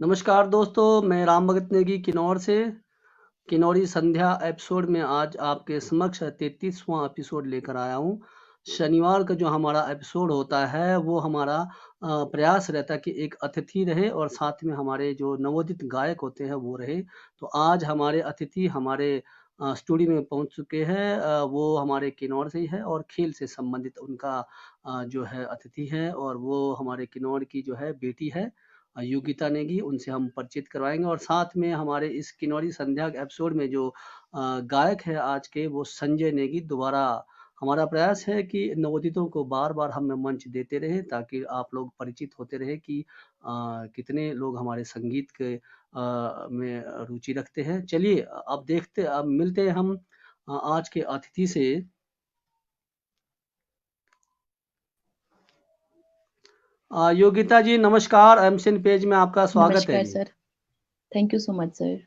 नमस्कार दोस्तों, मैं राम भगत नेगी किन्नौर से। किन्नौरी संध्या एपिसोड में आज आपके समक्ष 33वां एपिसोड लेकर आया हूँ। शनिवार का जो हमारा एपिसोड होता है वो हमारा प्रयास रहता है कि एक अतिथि रहे और साथ में हमारे जो नवोदित गायक होते हैं वो रहे। तो आज हमारे अतिथि हमारे स्टूडियो में पहुँच चुके हैं। वो हमारे किन्नौर से ही है और खेल से संबंधित उनका जो है अतिथि है और वो हमारे किन्नौर की जो है बेटी है योगिता नेगी। उनसे हम परिचित करवाएँगे और साथ में हमारे इस किन्नौरी संध्या के एपिसोड में जो गायक है आज के वो संजय नेगी। दोबारा हमारा प्रयास है कि नवोदितों को बार-बार हम मंच देते रहें ताकि आप लोग परिचित होते रहें कि कितने लोग हमारे संगीत के में रुचि रखते हैं। चलिए अब मिलते हैं हम आज के अतिथि से। योगिता जी नमस्कार, एमसीएन पेज में आपका स्वागत है नमस्कार जी। Sir. Thank you so much sir.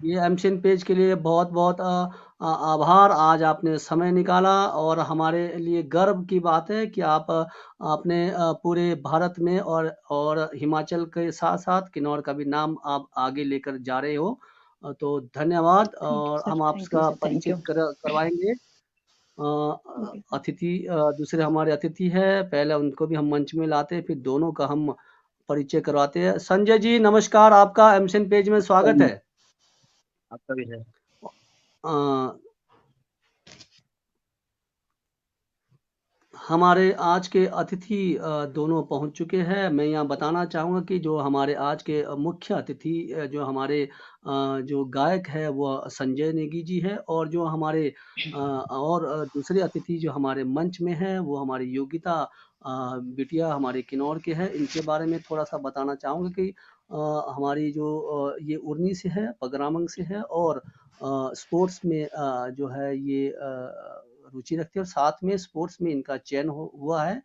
ये एमसीएन पेज के लिए बहुत-बहुत आभार। आज आपने समय निकाला और हमारे लिए गर्व की बात है कि आप अपने पूरे भारत में और हिमाचल के साथ-साथ किन्नौर का भी नाम आप आगे लेकर जा रहे हो। तो धन्यवाद थैंक यू और सर। हम थैंक यू आपका सर। थैंक परिचित यू। करवाएँगे। Okay sir. दूसरे हमारे अतिथि हैं, पहले उनको भी हम मंच में लाते हैं, फिर दोनों का हम परिचय करवाते हैं। संजय जी नमस्कार, आपका एमसीएन पेज में स्वागत है। आपका भी है। अ, हमारे आज के अतिथि दोनों पहुंच चुके हैं। मैं यहाँ बताना चाहूँगा कि जो हमारे आज के मुख्य अतिथि जो हमारे जो गायक है वो संजय नेगी जी है और जो हमारे दूसरे अतिथि जो हमारे मंच में हैं वो हमारी योगिता बिटिया हमारे किन्नौर के हैं। इनके बारे में थोड़ा-सा बताना चाहूँगा कि हमारी जो ये उर्नी से है, पगरामंग से है और स्पोर्ट्स में जो है ये रुचि रखती है और साथ में स्पोर्ट्स में इनका चयन हुआ है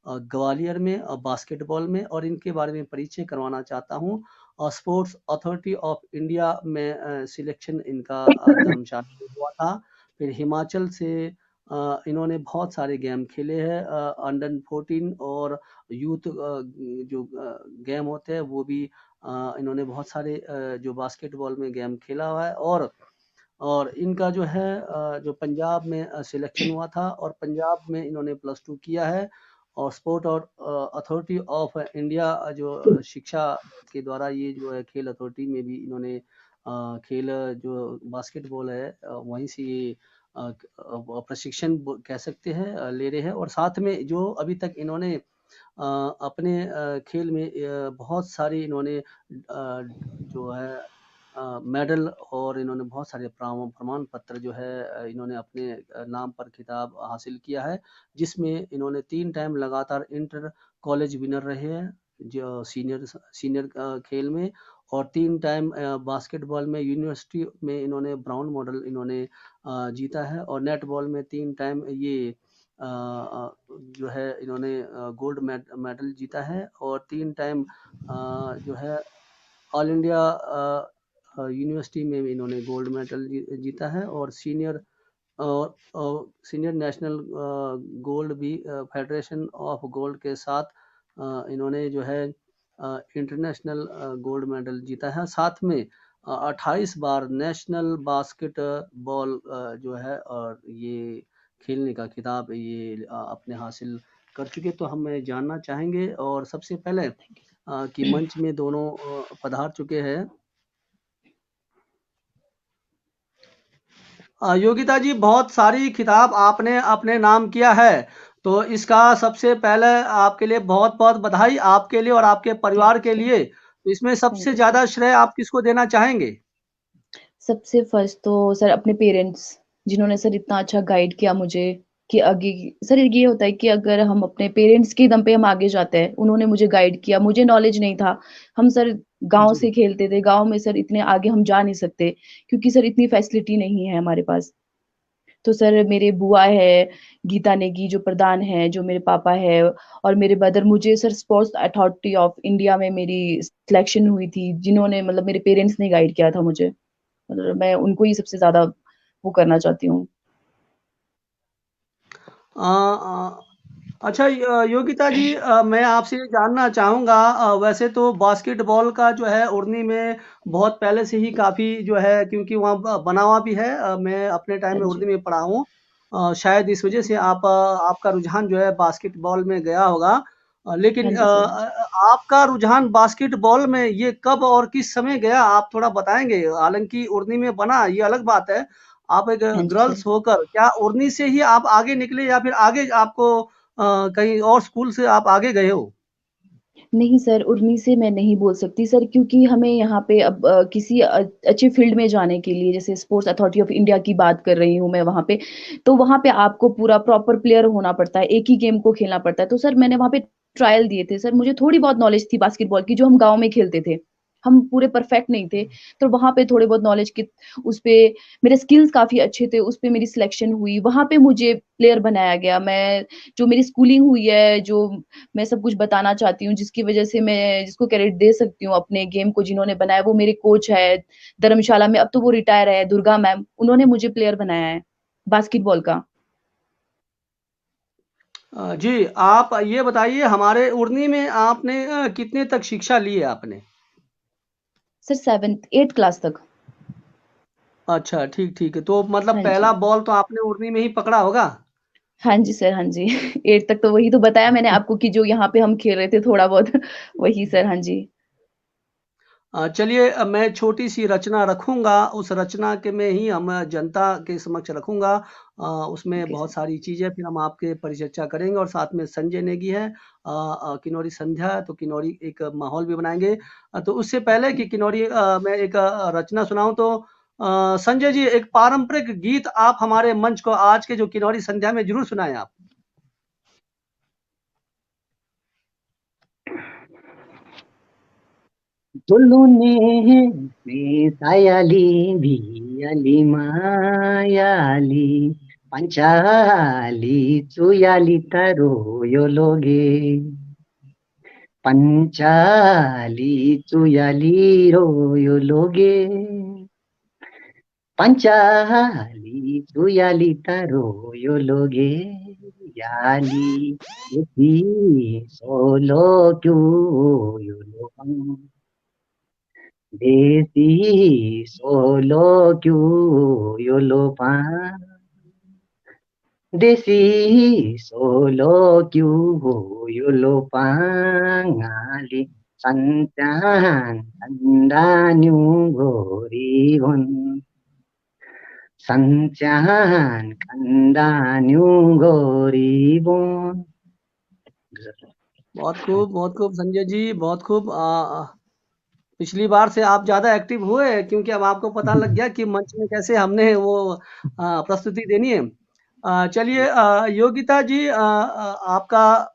ग्वालियर में बास्केटबॉल में और इनके बारे में परिचय करवाना चाहता हूँ। स्पोर्ट्स अथॉरिटी ऑफ इंडिया में सिलेक्शन इनका धर्मशाला में हुआ था। फिर हिमाचल से इन्होंने बहुत सारे गेम खेले हैं अंडर 14 और यूथ जो गेम होते हैं वो भी इन्होंने बहुत सारे जो बास्केटबॉल में गेम खेला हुआ है और इनका जो है जो पंजाब में सिलेक्शन हुआ था और पंजाब में इन्होंने +2 किया है और स्पोर्ट और अथॉरिटी ऑफ इंडिया जो शिक्षा के द्वारा ये जो है खेल अथॉरिटी में भी इन्होंने खेल जो बास्केटबॉल है वहीं से ये प्रशिक्षण कह सकते हैं ले रहे हैं और साथ में जो अभी तक इन्होंने अपने खेल में बहुत सारी इन्होंने जो है मेडल और इन्होंने बहुत सारे प्रमाण पत्र जो है इन्होंने अपने नाम पर खिताब हासिल किया है जिसमें इन्होंने 3 टाइम लगातार इंटर कॉलेज विनर रहे हैं जो सीनियर सीनियर खेल में और 3 टाइम बास्केटबॉल में यूनिवर्सिटी में इन्होंने ब्राउन मेडल इन्होंने जीता है और नेटबॉल में 3 टाइम ये जो है इन्होंने गोल्ड मेडल जीता है और 3 टाइम जो है ऑल इंडिया यूनिवर्सिटी में भी इन्होंने गोल्ड मेडल जीता है और सीनियर नेशनल गोल्ड भी फेडरेशन ऑफ गोल्ड के साथ इन्होंने जो है इंटरनेशनल गोल्ड मेडल जीता है साथ में 28 बार नेशनल बास्केटबॉल जो है और ये खेलने का खिताब ये अपने हासिल कर चुके तो हम जानना चाहेंगे और सबसे पहले कि मंच में दोनों पधार चुके हैं। योगिता जी बहुत सारी खिताब आपने अपने नाम किया है तो इसका सबसे पहले आपके लिए बहुत-बहुत बधाई आपके लिए और आपके परिवार थैंक के यू सर। लिए। तो इसमें सबसे थैंक यू सर। ज़्यादा श्रेय आप किसको देना चाहेंगे? सबसे फर्स्ट तो सर अपने पेरेंट्स, जिन्होंने सर इतना अच्छा गाइड किया मुझे कि आगे सर ये होता है कि अगर हम अपने पेरेंट्स के दम पे हम आगे जाते हैं, उन्होंने मुझे गाइड किया, मुझे नॉलेज नहीं था। हम सर गाँव जी, से खेलते थे, गाँव में सर इतने आगे हम जा नहीं सकते क्योंकि सर इतनी फैसिलिटी नहीं है हमारे पास। तो सर मेरे बुआ है, गीता नेगी जो प्रधान है, जो मेरे पापा है और मेरे ब्रदर मुझे sir sports authority of India में मेरी सिलेक्शन हुई थी, जिन्होंने मतलब मेरे पेरेंट्स ने गाइड किया था मुझे। मतलब मैं उनको ही सबसे ज़्यादा वो करना चाहती हूँ। अ, अच्छा योगिता जी, मैं आपसे ये जानना चाहूँगा, वैसे तो बास्केटबॉल का जो है उर्नी में बहुत पहले से ही काफ़ी जो है, क्योंकि वहाँ बना हुआ भी है, मैं अपने टाइम हाँ में उर्नी जी। में पढ़ा हूँ। शायद इस वजह से आपका रुझान जो है बास्केटबॉल में गया होगा। लेकिन हाँ जी सर। आपका रुझान बास्केटबॉल में ये कब और किस समय गया, आप थोड़ा बताएँगे? हालाँकि उर्नी में बना ये अलग बात है। आप एक हाँ जी सर। गर्ल्स होकर क्या उर्नी से ही आप आगे निकले, या फिर आगे आपको कहीं और स्कूल से आप आगे गए हो? नहीं सर, उर्मी से मैं नहीं बोल सकती सर, क्योंकि हमें यहाँ पे अब किसी अच्छे फ़ील्ड में जाने के लिए, जैसे स्पोर्ट्स अथॉरिटी ऑफ इंडिया की बात कर रही हूँ मैं वहाँ पे, तो वहाँ पे आपको पूरा प्रॉपर प्लेयर होना पड़ता है, एक ही गेम को खेलना पड़ता है। तो सर मैंने वहाँ पे ट्रायल दिए थे सर, मुझे थोड़ी बहुत नॉलेज थी बास्केटबॉल की, जो हम गाँव में खेलते थे। हम पूरे परफेक्ट नहीं थे, तो वहाँ पे थोड़े बहुत नॉलेज के उसपे मेरे स्किल्स काफ़ी अच्छे थे, उसपे मेरी सिलेक्शन हुई, वहाँ पे मुझे प्लेयर बनाया गया। मैं जो मेरी स्कूलिंग हुई है, जो मैं सब कुछ बताना चाहती हूँ, जिसकी वजह से मैं जिसको क्रेडिट दे सकती हूँ अपने गेम को, जिन्होंने बनाया वो मेरे कोच है धर्मशाला में, अब तो वो रिटायर है, दुर्गा मैम, उन्होंने मुझे प्लेयर बनाया है बास्केटबॉल का। जी, आप ये बताइए, हमारे उर्नी में आपने कितने तक शिक्षा ली है आपने? सर 7th 8th क्लास तक। अच्छा, ठीक, ठीक है। तो मतलब हाँ पहला जी। बॉल तो आपने उर्नी में ही पकड़ा होगा? हाँ जी सर, हाँ जी। 8 तक तो वही तो बताया मैंने आपको कि जो यहाँ पे हम खेल रहे थे थोड़ा बहुत वही सर, हाँ जी। चलिए, मैं छोटी-सी रचना रखूँगा, उस रचना के में ही हम जनता के समक्ष रखूँगा। उसमें ओके बहुत सर। सारी चीज़ें फिर हम आपके परिचर्चा करेंगे, और साथ में संजय नेगी है। किन्नौरी संध्या है, तो किन्नौरी एक माहौल भी बनाएँगे। तो उससे पहले कि किन्नौरी मैं एक रचना सुनाऊँ, तो संजय जी, एक पारंपरिक गीत आप हमारे मंच को आज के जो किन्नौरी संध्या में ज़रूर सुनाएँ आप। दुलुने सायाली भियाली मायाली पंचाली चुयाली तरो यो लोगे पंचाली चुयाली रो यो लोगे पंचाली चुयाली तरो यो लोगे याली यति सोलो क्यू यो लोगं देसी सोलो क्यू यो लोपा देसी सोलो क्यू यो लोपांगाली संचान कंदान्यू गोरी भुन संचान कंदान्यू गोरी भुन। बहुत खूब संजय जी, बहुत खूब। पिछली बार से आप ज़्यादा एक्टिव हुए, क्योंकि अब आपको पता लग गया कि मंच में कैसे हमने वो प्रस्तुति देनी है। चलिए, योगिता जी, आपका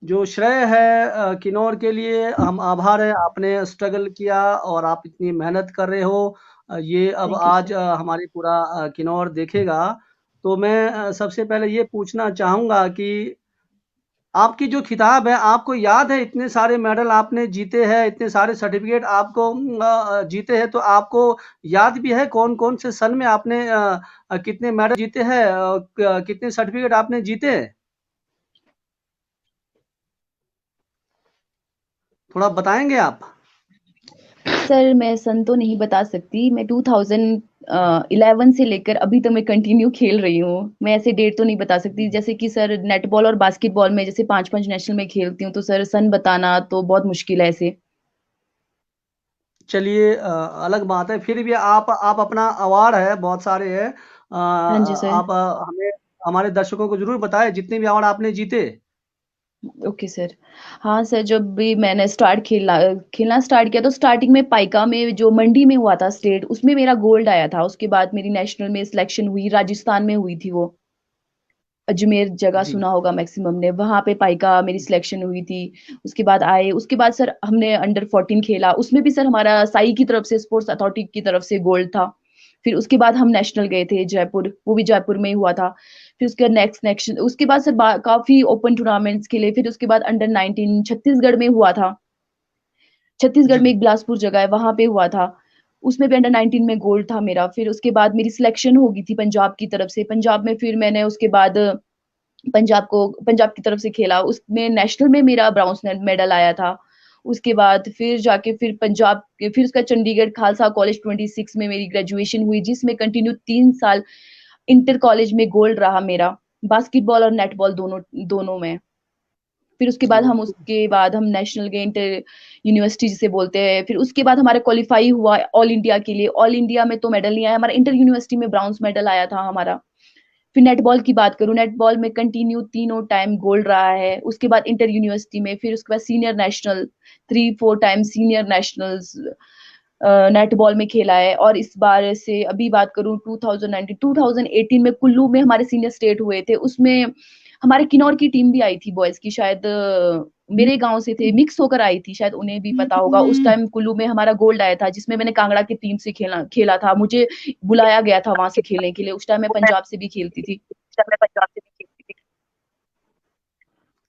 जो श्रेय है किन्नौर के लिए, हम आभार है, आपने स्ट्रगल किया और आप इतनी मेहनत कर रहे हो। ये अब थैंक यू आज सर। हमारी पूरा किन्नौर देखेगा। तो मैं सबसे पहले ये पूछना चाहूँगा कि आपकी जो खिताब है, आपको याद है, इतने सारे मेडल आपने जीते हैं, इतने सारे सर्टिफ़िकेट आपको जीते हैं, तो आपको याद भी है कौन-कौन से सन में आपने कितने मेडल जीते हैं, कितने सर्टिफ़िकेट आपने जीते हैं? थोड़ा बताएँगे आप? सर मैं सन तो नहीं बता सकती, मैं 2011 से लेकर अभी तक मैं कंटिन्यू खेल रही हूँ। मैं ऐसे डेट तो नहीं बता सकती, जैसे कि सर नेटबॉल और बास्केटबॉल में जैसे 5-5 नेशनल में खेलती हूँ, तो सर सन बताना तो बहुत मुश्किल है ऐसे। चलिए, अलग बात है, फिर भी आप अपना अवार्ड है, बहुत सारे हैं। हाँ जी सर। आप हमें हमारे दर्शकों को ज़रूर बताएँ जितने भी अवार्ड आपने जीते। Okay sir. हाँ सर, जब भी मैंने खेलना स्टार्ट किया तो स्टार्टिंग में पाइका में जो मंडी में हुआ था स्टेट, उसमें मेरा गोल्ड आया था। उसके बाद मेरी नेशनल में सिलेक्शन हुई, राजस्थान में हुई थी वो। अजमेर जगह जी। सुना होगा मैक्सिमम ने, वहाँ पे पाइका मेरी सिलेक्शन हुई थी। उसके बाद आए, उसके बाद सर हमने अंडर 14 खेला, उसमें भी सर हमारा साई की तरफ से, स्पोर्ट्स अथॉरिटी की तरफ से गोल्ड था। फिर उसके बाद हम नेशनल गए थे जयपुर, वो भी जयपुर में ही हुआ था। फिर उसके नेक्स्ट नेक्स्ट उसके बाद सर काफी ओपन टूर्नामेंट्स खेले। फिर उसके बाद अंडर 19 छत्तीसगढ़ में हुआ था। छत्तीसगढ़ जी। में एक बिलासपुर जगह है, वहां पे हुआ था। उसमें भी अंडर 19 में गोल्ड था मेरा। फिर उसके बाद मेरी सिलेक्शन हो गई थी पंजाब की तरफ से। पंजाब में फिर मैंने उसके बाद पंजाब की तरफ से खेला, उसमें नेशनल में मेरा ब्राउन्स मेडल आया था। उसके बाद फिर जाके फिर पंजाब के फिर उसका चंडीगढ़ खालसा कॉलेज 26 में मेरी ग्रेजुएशन हुई, जिसमें कंटिन्यू 3 साल इंटर कॉलेज में गोल्ड रहा मेरा, बास्केटबॉल और नेटबॉल दोनों दोनों में। फिर जी, उसके बाद हम नेशनल गए, इंटर यूनिवर्सिटी जिसे बोलते हैं। फिर उसके बाद हमारा क्वालीफाई हुआ ऑल इंडिया के लिए। ऑल इंडिया में तो मेडल नहीं आया, हमारा इंटर यूनिवर्सिटी में ब्राउन्स मेडल आया था हमारा। फिर नेटबॉल की बात करूं, नेटबॉल में कंटिन्यू तीनों टाइम गोल्ड रहा है। उसके बाद इंटर यूनिवर्सिटी में, फिर उसके बाद senior national 3-4 time senior nationals netball में खेला है। और इस बार से अभी बात करूं 2018 में कुल्लू में हमारे सीनियर स्टेट हुए थे, उसमें हमारे किन्नौर की टीम भी आई थी बॉयज की, शायद मेरे गांव से थे, मिक्स होकर आई थी, शायद उन्हें भी पता होगा। उस टाइम कुल्लू में हमारा गोल्ड आया था, जिसमें मैंने कांगड़ा की टीम से खेला था। मुझे बुलाया गया था वहां से खेलने के लिए। उस टाइम मैं पंजाब से भी खेलती थी।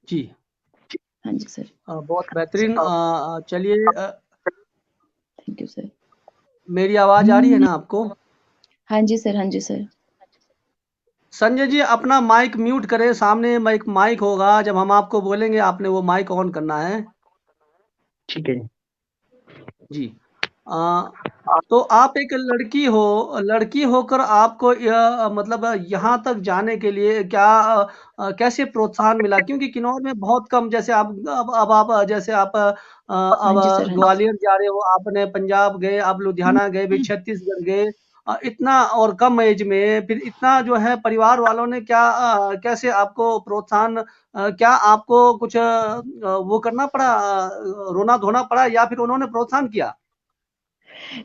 जी। हाँ जी सर। बहुत बेहतरीन। चलिए, थैंक यू सर। मेरी आवाज आ रही है ना आपको? हाँ जी सर, हाँ जी सर। संजय जी, अपना माइक म्यूट करें। सामने माइक माइक होगा, जब हम आपको बोलेंगे आपने वो माइक ऑन करना है। ठीक है। जी। तो आप एक लड़की होकर आपको मतलब यहाँ तक जाने के लिए क्या कैसे प्रोत्साहन मिला? क्योंकि किन्नौर में बहुत कम, जैसे अब आप जैसे आप हाँ अब जी सर, हाँ जी सर। ग्वालियर जा रहे हो, आपने पंजाब गए, आप लुधियाना गए, फिर छत्तीसगढ़ गए। इतना और कम एज में फिर इतना जो है, परिवार वालों ने क्या कैसे आपको प्रोत्साहन, क्या आपको कुछ वो करना पड़ा, रोना धोना पड़ा, या फिर उन्होंने प्रोत्साहन किया?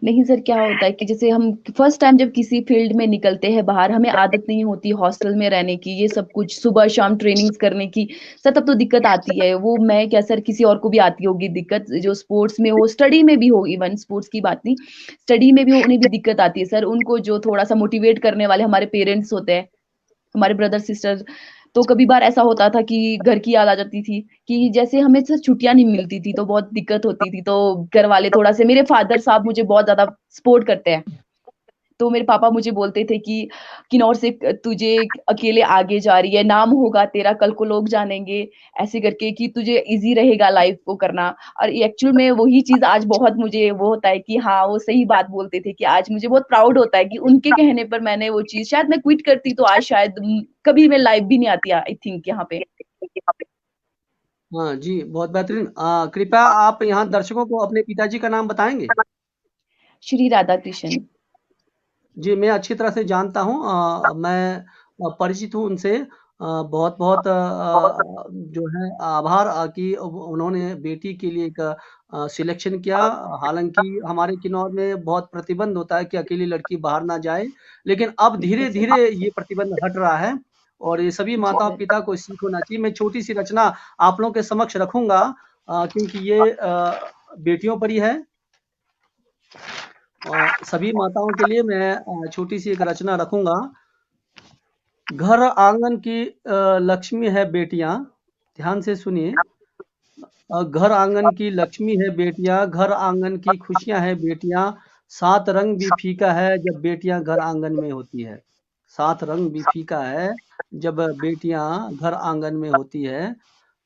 नहीं सर, क्या होता है कि जैसे हम फर्स्ट टाइम जब किसी फील्ड में निकलते हैं बाहर, हमें आदत नहीं होती हॉस्टल में रहने की, ये सब कुछ सुबह शाम ट्रेनिंग्स करने की। सर तब तो दिक्कत आती है। वो मैं क्या सर, किसी और को भी आती होगी दिक्कत, जो स्पोर्ट्स में हो, स्टडी में भी हो, इवन स्पोर्ट्स की बात नहीं, स्टडी में भी हो, उन्हें भी दिक्कत आती है सर। उनको जो थोड़ा सा मोटिवेट करने वाले हमारे पेरेंट्स होते हैं, हमारे ब्रदर सिस्टर। तो कभी बार ऐसा होता था कि घर की याद आ जाती थी, कि जैसे हमें सर छुट्टियां नहीं मिलती थी, तो बहुत दिक्कत होती थी। तो घर वाले थोड़ा से, मेरे फादर साहब मुझे बहुत ज्यादा सपोर्ट करते हैं। तो मेरे पापा मुझे बोलते थे कि किन्नौर से तुझे अकेले आगे जा रही है, नाम होगा तेरा, कल को लोग जानेंगे, ऐसे करके कि तुझे इजी रहेगा लाइफ को करना। और एक्चुअल में वही चीज आज बहुत मुझे वो होता है कि हाँ, वो सही बात बोलते थे, कि आज मुझे बहुत प्राउड होता है कि उनके कहने पर मैंने वो चीज, शायद मैं क्विट करती तो आज शायद कभी मैं लाइफ भी नहीं आती, आई थिंक यहाँ पे। हाँ जी, बहुत बेहतरीन। कृपया आप यहाँ दर्शकों को अपने पिताजी का नाम बताएंगे? श्री राधा कृष्ण। जी, मैं अच्छी तरह से जानता हूँ। मैं परिचित हूँ उनसे। बहुत बहुत जो है आभार कि उन्होंने बेटी के लिए एक सिलेक्शन किया। हालांकि हमारे किन्नौर में बहुत प्रतिबंध होता है कि अकेली लड़की बाहर ना जाए, लेकिन अब धीरे बिल्कुल धीरे ये प्रतिबंध हट रहा है, और ये सभी जी माता सर। पिता को सीख होना चाहिए। मैं छोटी सी रचना आप लोगों के समक्ष रखूंगा, क्योंकि ये बेटियों पर ही है। सभी माताओं के लिए मैं छोटी सी एक रचना रखूंगा। घर आंगन की लक्ष्मी है बेटियां, ध्यान से सुनिए। घर आंगन की लक्ष्मी है बेटियां, घर आंगन की खुशियां है बेटियां। सात रंग भी फीका है जब बेटियां घर आंगन में होती है। सात रंग भी फीका है जब बेटियां घर आंगन में होती है।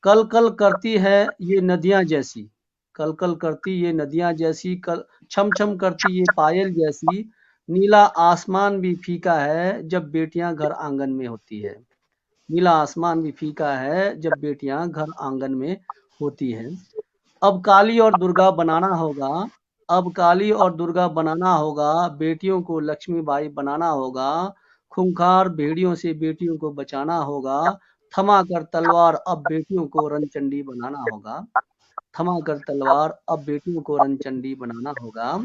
कल कल करती है ये नदियां जैसी, कल कल करती ये नदियां जैसी, कल छम छम करती ये पायल जैसी। नीला आसमान भी फीका है जब बेटियां घर आंगन में होती है। नीला आसमान भी फीका है जब बेटियां घर आंगन में होती है। अब काली और दुर्गा बनाना होगा, अब काली और दुर्गा बनाना होगा, बेटियों को लक्ष्मीबाई बनाना होगा। खूंखार भेड़ियों से बेटियों को बचाना होगा। थमा कर तलवार अब बेटियों को रणचंडी बनाना होगा। थमा कर तलवार अब बेटियों को रणचंडी बनाना होगा।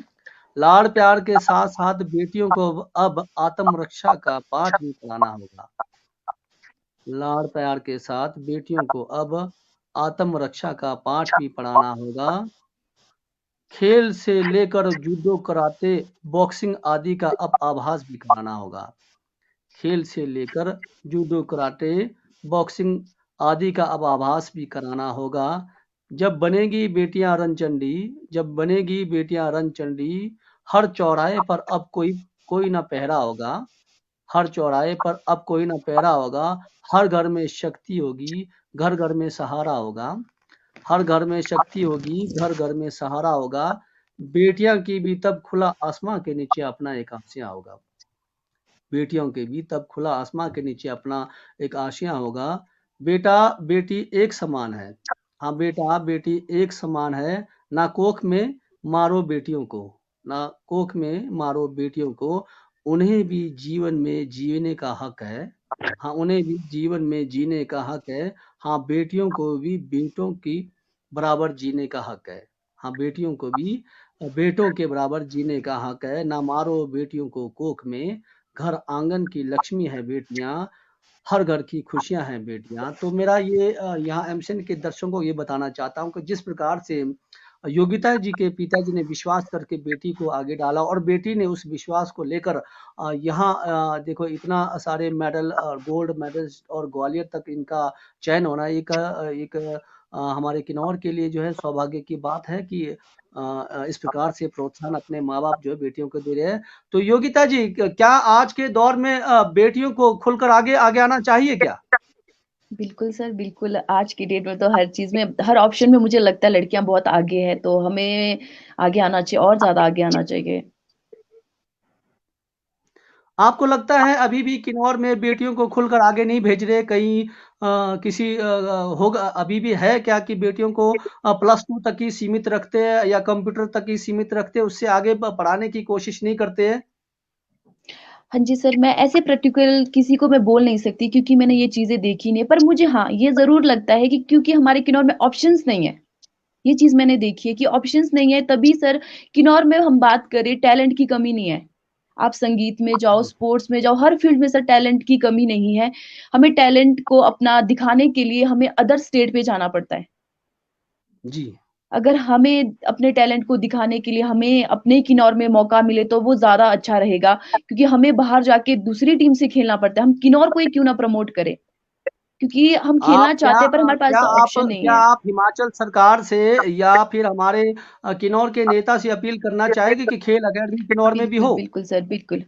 लाड़ प्यार के साथ साथ बेटियों को अब आत्मरक्षा का पाठ भी पढ़ाना होगा। लाड़ प्यार के साथ बेटियों को अब आत्मरक्षा का पाठ भी पढ़ाना होगा। खेल से लेकर जूडो कराटे बॉक्सिंग आदि का अब आभास भी कराना होगा। खेल से लेकर जूडो कराटे बॉक्सिंग आदि का अब आभास भी कराना होगा। जब बनेगी बेटियां रणचंडी, जब बनेगी बेटियां रणचंडी, हर चौराहे पर अब कोई कोई ना पहरा होगा। हर चौराहे पर अब कोई ना पहरा होगा। हर घर में शक्ति होगी, घर घर में सहारा होगा। हर घर में शक्ति होगी, घर घर में सहारा होगा। बेटियां की भी तब खुला आसमां के नीचे अपना एक आशियां होगा। बेटियों के भी तब खुला आसमां के नीचे अपना एक आशियां होगा। बेटा बेटी एक समान है। हाँ, बेटा बेटी एक समान है। ना कोख में मारो बेटियों को, ना कोख में मारो बेटियों को। उन्हें भी जीवन में जीने का हक है। हाँ, उन्हें भी जीवन में जीने का हक है। हाँ, बेटियों को भी बेटों की बराबर जीने का हक है। हाँ, बेटियों को भी बेटों के बराबर जीने का हक है। ना मारो बेटियों को कोख में, घर आंगन की लक्ष्मी है बेटियां, हर घर की खुशियां हैं बेटियां। तो मेरा ये यहाँ एमसन के दर्शकों को ये बताना चाहता हूँ कि जिस प्रकार से योगिता जी के पिताजी ने विश्वास करके बेटी को आगे डाला और बेटी ने उस विश्वास को लेकर यहाँ देखो इतना सारे मेडल और गोल्ड मेडल और ग्वालियर तक इनका चयन होना एक हमारे किन्नौर के लिए जो है सौभाग्य की बात है कि इस प्रकार से प्रोत्साहन अपने माँ बाप जो है बेटियों को दे रहे हैं। तो योगिता जी, क्या आज के दौर में बेटियों को खुलकर आगे आगे आना चाहिए क्या? बिल्कुल सर, बिल्कुल। आज की डेट में तो हर चीज़ में, हर ऑप्शन में मुझे लगता है लड़कियाँ बहुत आगे हैं, तो हमें आगे आना चाहिए, और ज़्यादा आगे आना चाहिए। आपको लगता है अभी भी किन्नौर में बेटियों को खुलकर आगे नहीं भेज रहे? कहीं किसी होगा, अभी भी है क्या कि बेटियों को +2 तक ही सीमित रखते हैं या कंप्यूटर तक ही सीमित रखते हैं, उससे आगे पढ़ाने की कोशिश नहीं करते हैं? हाँ जी सर, मैं ऐसे पर्टिकुलर किसी को मैं बोल नहीं सकती, क्योंकि मैंने ये चीज़ें देखी नहीं है। पर मुझे हाँ, ये ज़रूर लगता है कि क्योंकि हमारे किन्नौर में ऑप्शंस नहीं है। ये चीज़ मैंने देखी है कि ऑप्शंस नहीं है, तभी सर किन्नौर में हम बात करें, टैलेंट की कमी नहीं है। आप संगीत में जाओ, स्पोर्ट्स में जाओ, हर फील्ड में सर टैलेंट की कमी नहीं है। हमें टैलेंट को अपना दिखाने के लिए हमें अदर स्टेट पे जाना पड़ता है। जी। अगर हमें अपने टैलेंट को दिखाने के लिए हमें अपने किन्नौर में मौका मिले तो वो ज़्यादा अच्छा रहेगा, क्योंकि हमें बाहर जाके दूसरी टीम से खेलना पड़ता है। हम किन्नौर को ही क्यों ना प्रमोट करें, क्योंकि हम आप खेलना क्या चाहते हैं पर हमारे पास क्या ऐसा आप ऑप्शन नहीं क्या है। आप हिमाचल सरकार से या फिर हमारे किन्नौर के नेता से अपील करना चाहेंगे कि खेल अकेडमी किन्नौर में भी बिल्कुल, हो? बिल्कुल सर, बिल्कुल।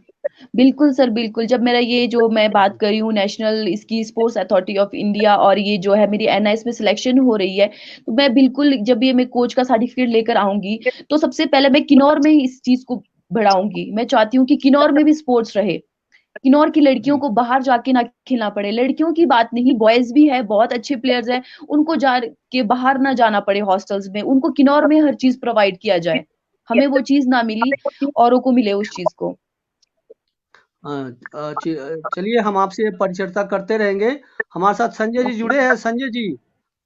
बिल्कुल सर, बिल्कुल। जब मेरा ये जो मैं बात कर रही हूँ, नेशनल इसकी स्पोर्ट्स अथॉरिटी ऑफ इंडिया, और ये जो है मेरी एनआईएस में सिलेक्शन हो रही है, तो मैं बिल्कुल जब ये मैं कोच का सर्टिफिकेट लेकर आऊँगी, तो सबसे पहले मैं किन्नौर में ही इस चीज़ को बढ़ाऊँगी। मैं चाहती हूँ कि किन्नौर में भी स्पोर्ट्स रहे। किन्नौर की लड़कियों जी। को बाहर जाके ना खेलना पड़े। लड़कियों की बात नहीं, बॉयज़ भी है, बहुत अच्छे प्लेयर्स हैं, उनको जा के बाहर ना जाना पड़े हॉस्टल्स में, उनको किन्नौर में हर चीज़ प्रोवाइड किया जाए। हमें वो चीज़ ना मिली, औरों को मिले उस चीज़ को। चलिए हम आपसे परिचर्चा करते रहेंगे। हमारे साथ संजय जी जुड़े हैं। संजय जी,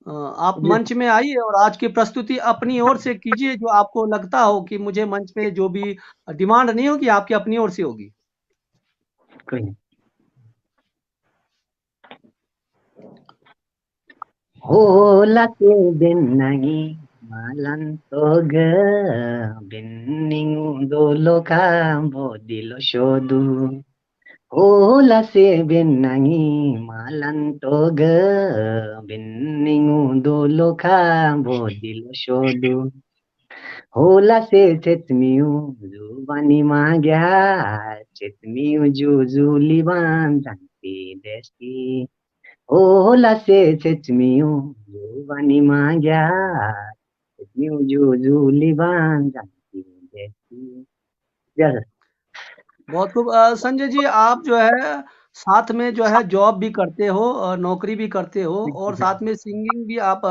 आप जी मंच में आइए और आज की प्रस्तुति अपनी ओर से कीजिए, जो आपको लगता हो कि मुझे मंच पे जो भी डिमांड नहीं होगी आपकी अपनी ओर से होगी। कोई नहीं। होला ke benangi malan toga benningu dolo kambo dilo shodu. होला se benangi malan toga benningu dolo kambo dilo shodu. होला se chetmiu zubani magya chetmiu juzuli bandanti desi. Hola se chetmiu juvani mangya chetmiu juli bandanti desi. Yes, sir. बहुत खूब। संजय जी, आप जो है साथ में जो है जॉब भी करते हो, नौकरी भी करते हो और साथ में सिंगिंग भी आप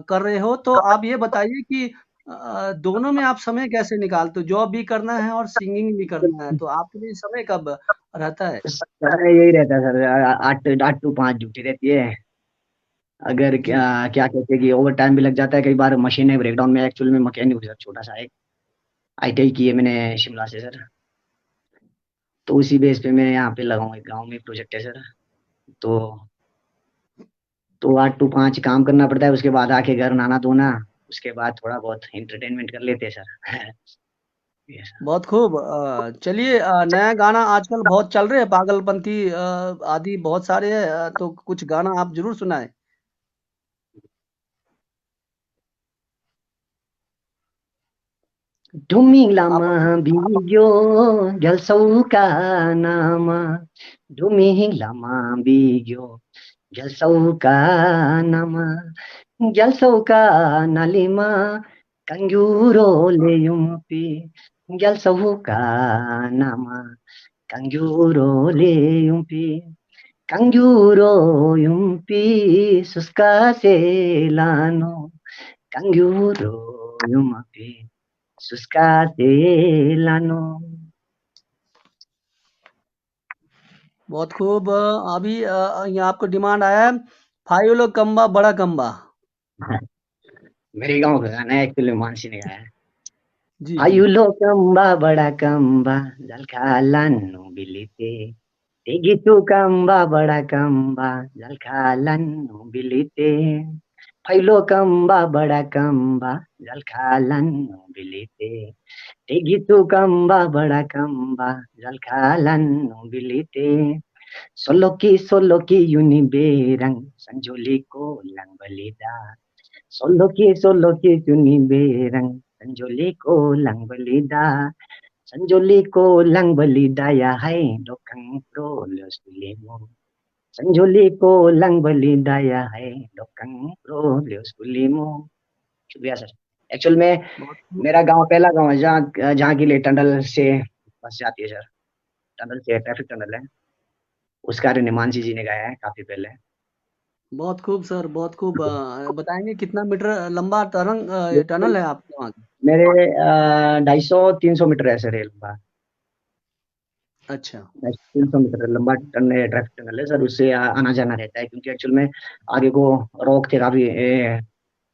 कर रहे हो। तो आप ये बताइए कि दोनों में आप समय कैसे निकालते हो? जॉब भी करना है और सिंगिंग भी करना है, तो आपके लिए समय कब रहता है? सर यही रहता है सर, 8 to 5 ड्यूटी रहती है। अगर क्या जी। क्या कहते हैं कि ओवर टाइम भी लग जाता है कई बार, मशीनें ब्रेकडाउन में, एक्चुअल में मैकेनिक हूँ सर, छोटा सा एक आईटीआई की है मैंने शिमला से सर। तो उसी बेस पे मैं यहाँ पे लगा हूँ, एक गाँव में प्रोजेक्ट है सर। तो 8 to 5 काम करना पड़ता है, उसके बाद आके घर नहाना धोना, उसके बाद थोड़ा बहुत एंटरटेनमेंट कर लेते हैं सर। Yes. बहुत खूब। चलिए, नया गाना आजकल बहुत चल रहे हैं, पागलपंती आदि बहुत सारे हैं, तो कुछ गाना आप जरूर सुनाएं। Dumi lama आप अपने bigyo gal sauka nama Dumihing lama bigyo Jalsauka nama Jalsauka nalima Kangyuro leyumpi Jalsauka nama Kangyuro leyumpi Kangyuro yumpi Suska selano Kangyuro yumpi Suska selano. बहुत खूब। अभी यहाँ आपको डिमांड आया है, फाइलो कम्बा बड़ा कम्बा। मेरे गांव का गाना है, एक्चुअली मानसी ने गाया है। जी जी। आयुलो कम्बा बड़ा कम्बा जलखालानु बिलिते तेगितु कम्बा बड़ा कम्बा जलखालानु बिलिते फैलो कम्बा बड़ा कम्बा जलखालानु बिलिते तेगितु कम्बा बड़ा कम्बा जलखालानु बिलिते सोलोकी युनि बेरङ संजोलीको लङ्बलिदा सोलोकी युनि बेरङ संजोलीको लङ्बलिदा संजोलीको लङ्बलिदा या है दोकाङ प्रोलो सुलेमो संजोलीको लङ्बलिदा या है दोकाङ प्रोलो सुलेमो। शुक्रिया सर। एक्चुअल में बहुत खूब। मेरा गांव पहला गांव है जहाँ जहाँ के लिए टनल से बस जाती है सर। टनल से ट्रैफिक टनल है, उस कारण हिमांशी जी ने गाया है काफी पहले। बहुत खूब सर, बहुत खूब। बताएंगे कितना मीटर लंबा टनल है आपके वहाँ की? मेरे 250-300 मीटर है सर ये लंबा। अच्छा। 300 मीटर लंबा टन ट्रैफिक टनल है सर, उससे आना जाना रहता है क्योंकि एक्चुअल में आगे को रोक थे काफी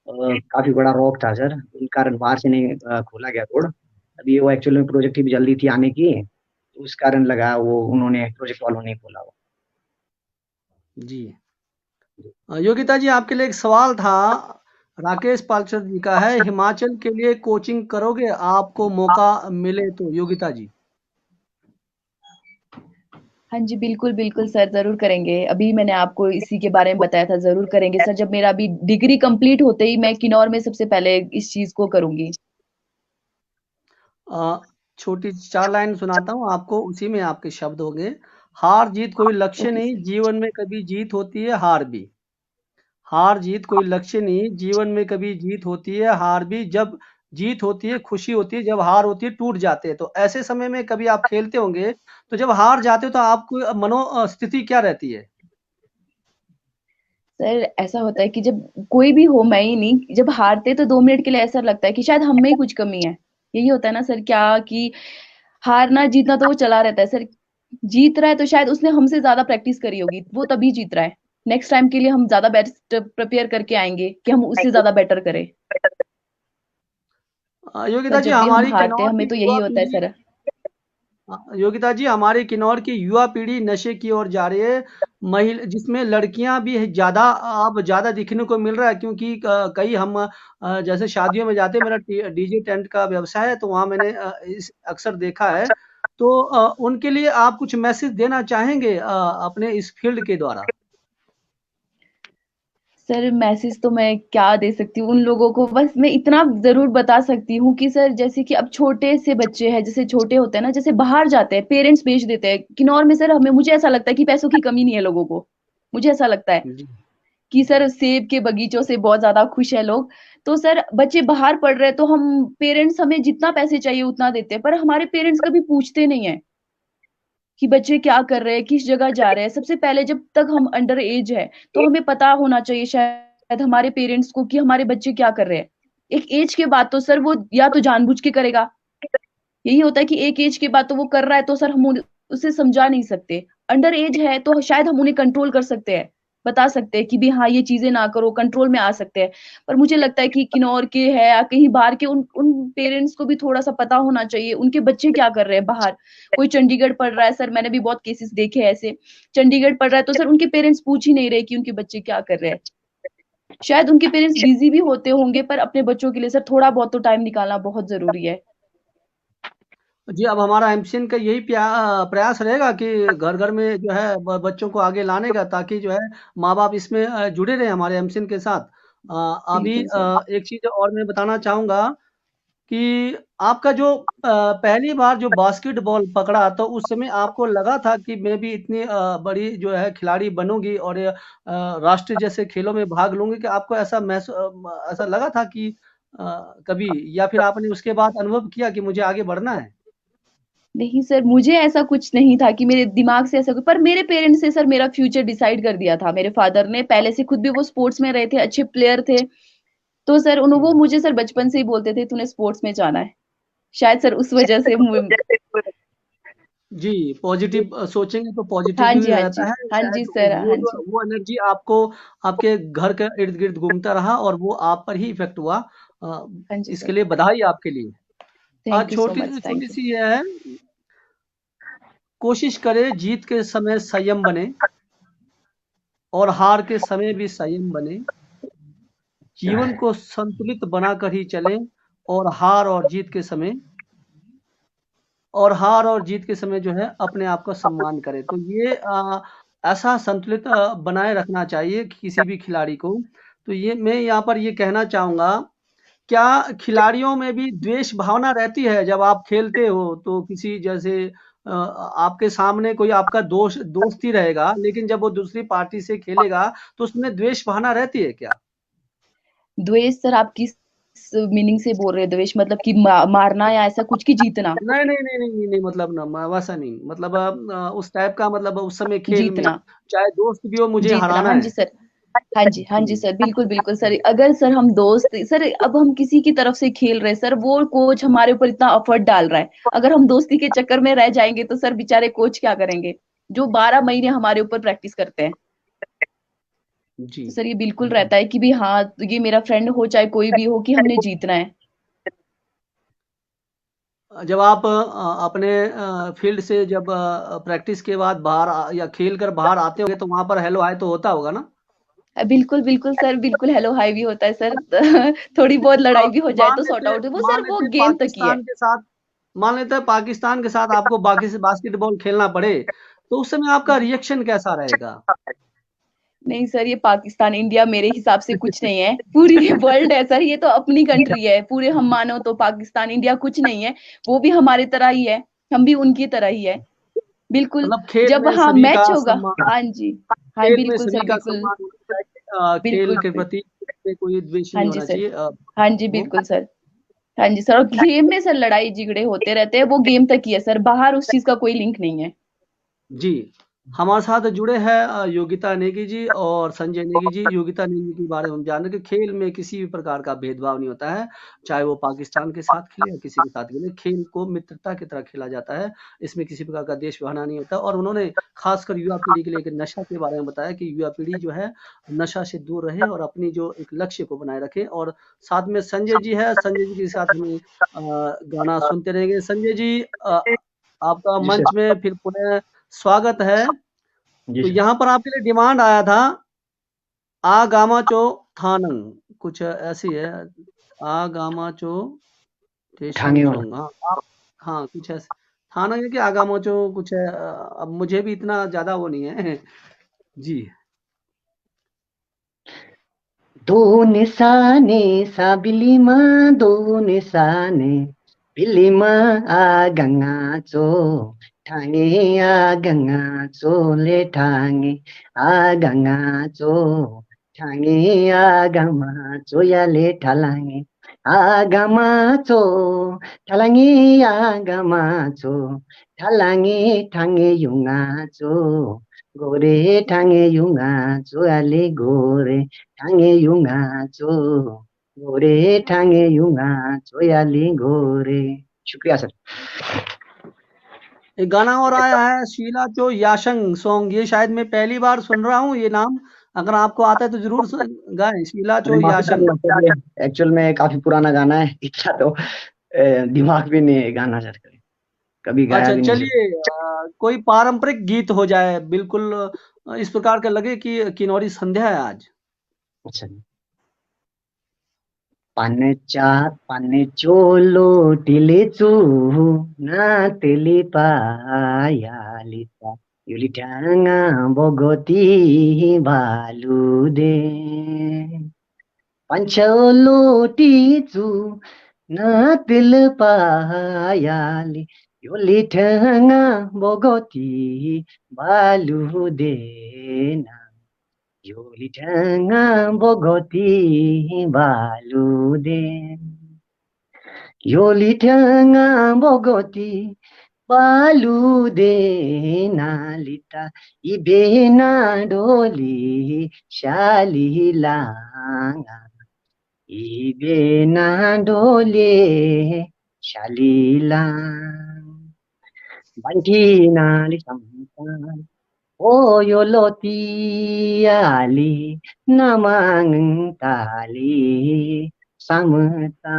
काफी बड़ा रोक था सर, उन कारण बाहर से नहीं खोला गया रोड। अभी वो एक्चुअल में प्रोजेक्ट की भी जल्दी थी आने की, तो उस कारण लगा वो उन्होंने प्रोजेक्ट वालों ने खोला वो। जी। योगिता जी, आपके लिए एक सवाल था। राकेश पालचर जी का है, हिमाचल के लिए कोचिंग करोगे आपको मौका मिले तो? योगिता जी। हाँ जी, बिल्कुल, बिल्कुल सर, ज़रूर करेंगे। अभी मैंने आपको इसी के बारे में बताया था, ज़रूर करेंगे सर। जब मेरा अभी डिग्री कंप्लीट होते ही मैं किन्नौर में सबसे पहले इस चीज़ को करूँगी। छोटी 4 लाइन सुनाता हूँ आपको, उसी में आपके शब्द होंगे। हार जीत कोई लक्ष्य ओके नहीं, सर। जीवन में कभी जीत होती है हार भी। हार जीत कोई लक्ष्य नहीं, जीवन में कभी जीत होती है हार भी। जब जीत होती है खुशी होती है, जब हार होती है टूट जाते हैं। तो ऐसे समय में कभी आप खेलते होंगे, तो जब हार जाते हो तो आपको स्थिति क्या रहती है? सर, ऐसा होता है कि जब कोई भी हो, मैं ही नहीं, जब हारते तो 2 मिनट के लिए ऐसा लगता है कि शायद हम में ही कुछ कमी है। यही होता है ना सर, क्या कि हारना जीतना तो वो चला रहता है सर। जीत रहा है तो शायद उसने हमसे ज़्यादा प्रैक्टिस करी होगी, वो तभी जीत रहा है। नेक्स्ट टाइम के लिए हम ज़्यादा बेस्ट प्रिपेयर करके आएँगे कि हम उससे ज़्यादा बेटर करें। सर, योगिता जी, जब भी हम हमारी हारते हैं किन्नौर हमें की तो यही युवा होता है पीढ़ी सर। योगिता जी, हमारे किन्नौर की युवा पीढ़ी नशे की ओर जा रही है। जिसमें लड़कियां भी ज़्यादा अब ज़्यादा दिखने को मिल रहा है, क्योंकि कई हम जैसे शादियों में जाते हैं, मेरा डीजे टेंट का व्यवसाय है, तो वहाँ मैंने इस अक्सर देखा है। तो उनके लिए आप कुछ मैसेज देना चाहेंगे अपने इस फील्ड के द्वारा? सर, मैसेज तो मैं क्या दे सकती हूँ उन लोगों को, बस मैं इतना ज़रूर बता सकती हूँ कि सर, जैसे कि अब छोटे से बच्चे हैं, जैसे छोटे होते हैं ना, जैसे बाहर जाते हैं, पेरेंट्स भेज देते हैं। किन्नौर में सर हमें मुझे ऐसा लगता है कि पैसों की कमी नहीं है लोगों को। मुझे ऐसा लगता है जी। कि सर सेब के बगीचों से बहुत ज़्यादा खुश है लोग। तो सर बच्चे बाहर पढ़ रहे हैं तो हम पेरेंट्स हमें जितना पैसे चाहिए उतना देते हैं, पर हमारे पेरेंट्स कभी पूछते नहीं है कि बच्चे क्या कर रहे हैं, किस जगह जा रहे हैं। सबसे पहले जब तक हम अंडर एज है, तो हमें पता होना चाहिए शायद हमारे पेरेंट्स को कि हमारे बच्चे क्या कर रहे हैं। एक एज के बाद तो सर वो या तो जानबूझ के करेगा, यही होता है कि एक एज के बाद तो वो कर रहा है तो सर हम उसे समझा नहीं सकते। अंडर एज है तो शायद हम उन्हें कंट्रोल कर सकते हैं, बता सकते हैं कि भी हाँ, ये चीज़ें ना करो, कंट्रोल में आ सकते हैं। पर मुझे लगता है कि किन्नौर के है या कहीं बाहर के उन उन पेरेंट्स को भी थोड़ा-सा पता होना चाहिए, उनके बच्चे क्या कर रहे हैं बाहर। कोई चंडीगढ़ पढ़ रहा है सर, मैंने भी बहुत केसेस देखे हैं ऐसे। चंडीगढ़ पढ़ रहा है तो सर उनके पेरेंट्स पूछ ही नहीं रहे कि उनके बच्चे क्या कर रहे हैं। शायद उनके पेरेंट्स बिज़ी भी होते होंगे, पर अपने बच्चों के लिए सर थोड़ा बहुत तो टाइम निकालना बहुत ज़रूरी है। जी, अब हमारा एमसीएन का यही प्रयास रहेगा कि घर-घर में जो है बच्चों को आगे लाने का, ताकि जो है माँ-बाप इसमें जुड़े रहें हमारे एमसीएन के साथ। अभी बिल्कुल सर। एक चीज़ और मैं बताना चाहूँगा कि आपका जो पहली बार जो बास्केटबॉल पकड़ा तो उस समय आपको लगा था कि मैं भी इतनी बड़ी जो है खिलाड़ी बनूँगी और राष्ट्रीय जैसे खेलों में भाग लूँगी, कि आपको ऐसा ऐसा लगा था कि कभी, या फिर आपने उसके बाद अनुभव किया कि मुझे आगे बढ़ना है? नहीं सर, मुझे ऐसा कुछ नहीं था कि मेरे दिमाग से ऐसा कुछ, पर मेरे पेरेंट्स ने सर मेरा फ्यूचर डिसाइड कर दिया था। मेरे फादर ने पहले से, खुद भी वो स्पोर्ट्स में रहे थे, अच्छे प्लेयर थे। तो सर वो हुँ। मुझे सर बचपन से ही बोलते थे तूने स्पोर्ट्स में जाना है। शायद सर उस वजह से जी, पॉज़िटिव सोचेंगे तो हाँ पॉज़िटिव जी, ही हाँ रहता जी। है। हाँ शायद जी सर, हाँ जी। वो एनर्जी आपको आपके घर के इर्द-गिर्द घूमता रहा और वो आप पर ही इफ़ेक्ट हुआ। अ, हाँ जी इसके सर। लिए बधाई आपके लिए। थैंक यू सो छोटी मच, थैंक यू। छोटी-सी ये है, कोशिश करें जीत के समय संयम बने और हार के समय भी संयम बने। जीवन को संतुलित बनाकर ही चलें और हार और जीत के समय जो है अपने आप का सम्मान करें। तो ये ऐसा संतुलित बनाए रखना चाहिए किसी भी खिलाड़ी को। तो ये मैं यहाँ पर ये कहना चाहूँगा, क्या खिलाड़ियों में भी द्वेष भावना रहती है जब आप खेलते हो? तो किसी जैसे आपके सामने कोई आपका दोस्त ही रहेगा, लेकिन जब वो दूसरी पार्टी से खेलेगा तो उसमें द्वेष भावना रहती है क्या? द्वेष सर आप किस मीनिंग से बोल रहे हैं? द्वेष मतलब कि मारना या ऐसा कुछ, कि जीतना? नहीं, नहीं, नहीं, नहीं, नहीं, नहीं, मतलब ना वैसा नहीं, मतलब उस टाइप का, मतलब उस समय खेल में, जीतना, चाहे दोस्त भी हो, मुझे जीतना। हराना हाँ जी है। सर। हाँ जी, हाँ जी हुँ, सर, बिल्कुल, बिल्कुल सर। अगर सर हम दोस्त सर, अब हम किसी की तरफ से खेल रहे हैं सर, वो कोच हमारे ऊपर इतना एफर्ट डाल रहा है। अगर हम दोस्ती के चक्कर में रह जाएँगे तो सर बेचारे कोच क्या करेंगे? जो 12 महीने हमारे ऊपर प्रैक्टिस करते हैं। जी। तो सर ये बिल्कुल रहता है कि भी हाँ, ये मेरा फ्रेंड हो चाहे कोई भी हो, कि हमने जीतना है। जब आप अपने फ़ील्ड से जब प्रैक्टिस के बाद बाहर या खेल कर बाहर आते होंगे तो वहाँ पर हेलो हाय तो होता होगा ना? बिल्कुल, बिल्कुल सर, बिल्कुल हेलो हाय भी होता है सर। थोड़ी बहुत अ, लड़ाई भी हो जाए तो सॉर्ट आउट है। वो मान सर वो लेते गेम तक ही है। पाकिस्तान के साथ मान लेते हैं पाकिस्तान के साथ आपको बाकी से बास्केटबॉल खेलना पड़े, तो उस समय आपका रिएक्शन कैसा रहेगा? नहीं सर, ये पाकिस्तान इंडिया मेरे हिसाब से कुछ नहीं है। पूरी वर्ल्ड है सर, ये तो अपनी कंट्री है। पूरे हम मानो तो पाकिस्तान इंडिया कुछ नहीं है। वो भी हमारी तरह ही है, हम भी उनकी तरह ही है। बिल्कुल। मतलब खेल जब में हाँ सभी का मैच होगा। सम्मान हाँ जी। हाँ खेल में बिल्कुल सर, सभी का बिल्कुल। सम्मान होना चाहिए, खेल बिल्कुल। के प्रति में कोई द्वेष हाँ नहीं जी होना सर। चाहिए। हाँ जी वो बिल्कुल सर। हाँ जी सर, और गेम में सर लड़ाई झगड़े होते रहते हैं, वो गेम तक ही है सर, बाहर उस चीज का कोई लिंक नहीं है। जी, हमारे साथ जुड़े हैं योगिता नेगी जी और संजय नेगी जी। योगिता नेगी के बारे में हम जान रहे हैं कि खेल में किसी भी प्रकार का भेदभाव नहीं होता है, चाहे वो पाकिस्तान के साथ खेले या किसी के साथ खेले, खेल को मित्रता की तरह खेला जाता है। इसमें किसी प्रकार का द्वेष भावना नहीं होता, और उन्होंने खासकर युवा पीढ़ी के लिए एक नशा के बारे में बताया कि युवा पीढ़ी जो है नशा से दूर रहे और अपनी जो एक लक्ष्य को बनाए रखे। और साथ में संजय जी है, संजय जी के साथ हमें गाना सुनते रहेंगे। संजय जी, आपका जी मंच सर। में फिर पुनः स्वागत है। जी तो सर। यहाँ पर आपके लिए डिमांड आया था, आगामाचो थानंग, कुछ ऐसी है, आगामाचो ठाणे वाला। टेशनजोंग, हाँ, हाँ, कुछ ऐसे थानंग है कि आगामाचो कुछ है। अब मुझे भी इतना ज़्यादा वो नहीं है। जी। दोने साने साबिलिमा, दोने साने बिलिमा आगाङाचो ठाङे आगाङाचो ले ठाङे आगाङाचो ठाङे आगामाचो या ले ठालाङे आगामाचो ठालाङे आगामाचो ठालाङे ठाङे युङाचो गोरे ठाङे युङाचो आले गोरे ठाङे युङाचो गोरे ठाङे युङाचो याली गोरे। शुक्रिया सर। एक गाना और आया है, शीला चो याशंग सॉन्ग, ये शायद मैं पहली बार सुन रहा हूँ ये नाम। अगर आपको आता है तो ज़रूर गाएँ, शीला अरे चो माफी याशंग। चाहूंगा, एक्चुअल में काफी पुराना गाना है, इतना तो दिमाग भी नहीं है गाना सर, कभी गाया अच्छा, भी नहीं सर। चलिए कोई पारंपरिक गीत हो जाए, बिल्कुल इस प्रकार का लगे कि किन्नौरी संध्या है आज। अच्छा जी। पाने चोलो टिलेचु ना तेली पायालिता युली ट्याङा बगती भालु दे पान्छौलो टिचु Na til payali yoli thanga bogoti balu dena yoli thanga bogoti balu den yoli thanga bogoti balu dena lita ibena doli shali langa ibena dole shalila bantina li sampan o yoloti ali namang tali samta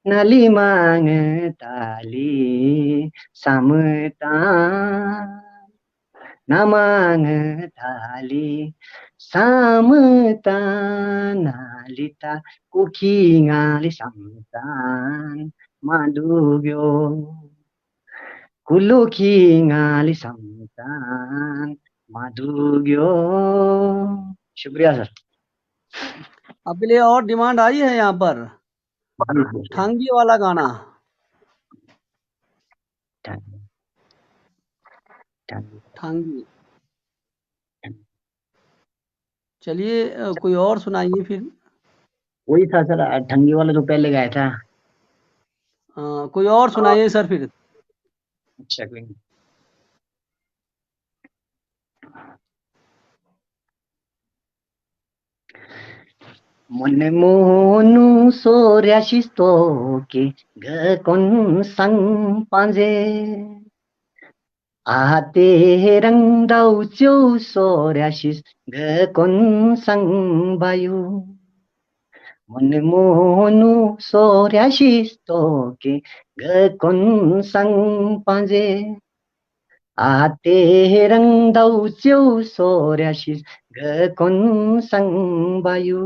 nalimang tali samta namang tali samta nalita kukingali samtan madugyo कुलुखी संतान माधुर्यो। शुक्रिया sir. आपके लिए और demand आई है यहाँ पर ठांगी वाला गाना। ठांगी चलिए कोई और सुनाइए फिर। वही था सर ठंगी वाला जो पहले गाया था। कोई और सुनाइए सर फिर। अच्छा कोई नहीं। मन मोनु सोर्याशिस तोके गकोन संग पांजे आते रंगदाउ च्यौ सोर्याशिस गकोन संग बायु मन मोनु सोर्याशिस तोके गकोन संग पांजे आते रंगदाउ च्यौ सोर्याशिस गकोन संग बायु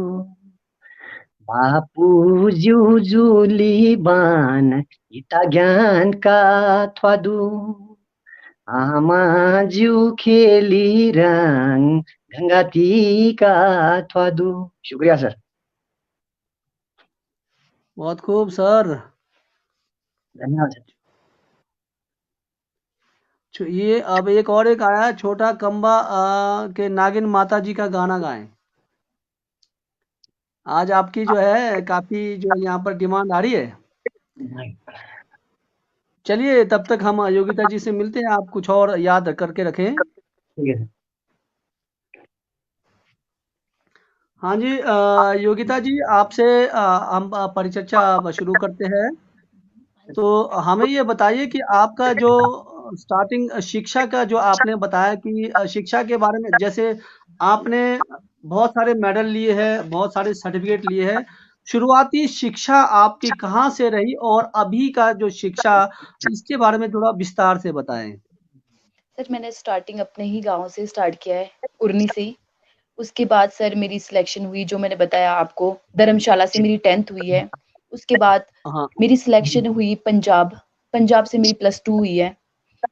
बापू जुली बान इता ज्ञान का थ्वादु आमा जू खेली रंग गंगाती का थ्वादु। शुक्रिया सर। बहुत खूब सर। धन्यवाद सर। ये अब एक और एक आया छोटा कंबा के नागिन माता जी का गाना गाएं। आज आपकी जो है काफी जो यहाँ पर डिमांड आ रही है। चलिए तब तक हम योगिता जी से मिलते हैं। आप कुछ और याद करके रखें। ठीक है। हाँ जी योगिता जी आपसे हम परिचर्चा शुरू करते हैं। तो हमें ये बताइए कि आपका जो स्टार्टिंग शिक्षा का जो आपने बताया कि शिक्षा के बारे में जैसे आपने बहुत सारे मेडल लिए हैं, बहुत सारे सर्टिफिकेट लिए हैं। शुरुआती शिक्षा आपकी कहाँ से रही और अभी का जो शिक्षा इसके बारे में थोड़ा विस्तार से बताएं। सर मैंने स्टार्टिंग अपने ही गाँव से स्टार्ट किया है, उरनी से ही। उसके बाद सर मेरी सिलेक्शन हुई जो मैंने बताया आपको, धर्मशाला से मेरी 10th हुई है। उसके बाद हाँ मेरी सिलेक्शन हुई पंजाब, पंजाब से मेरी +2 हुई है।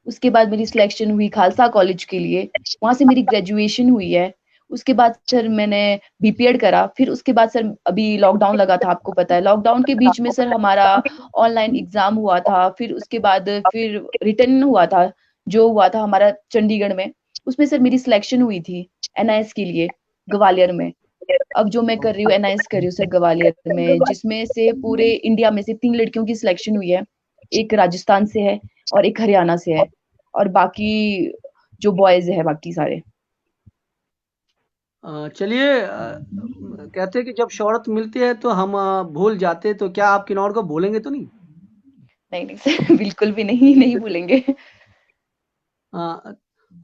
उसके बाद मेरी सिलेक्शन हुई खालसा कॉलेज के लिए, वहाँ से मेरी ग्रेजुएशन हुई है। उसके बाद सर मैंने बीपीएड करा, फिर उसके बाद सर अभी लॉकडाउन लगा था, आपको पता है। लॉकडाउन के बीच में सर हमारा ऑनलाइन एग्ज़ाम हुआ था, फिर उसके बाद फिर रिटन हुआ था, जो हुआ था हमारा चंडीगढ़ में। उसमें सर मेरी सिलेक्शन हुई थी एनआईएस के लिए ग्वालियर में। अब जो मैं कर रही हूँ एनआईएस कर रही हूँ सर ग्वालियर में, जिसमें से पूरे इंडिया में से 3 लड़कियों की सिलेक्शन हुई है। एक राजस्थान से है और एक हरियाणा से है और बाकी जो बॉयज़ है बाकी सारे। चलिए कहते हैं कि जब शोहरत मिलती है तो हम भूल जाते हैं, तो क्या आप किन्नौर को भूलेंगे तो नहीं? नहीं, नहीं सर बिल्कुल भी नहीं, नहीं भूलेंगे। अ,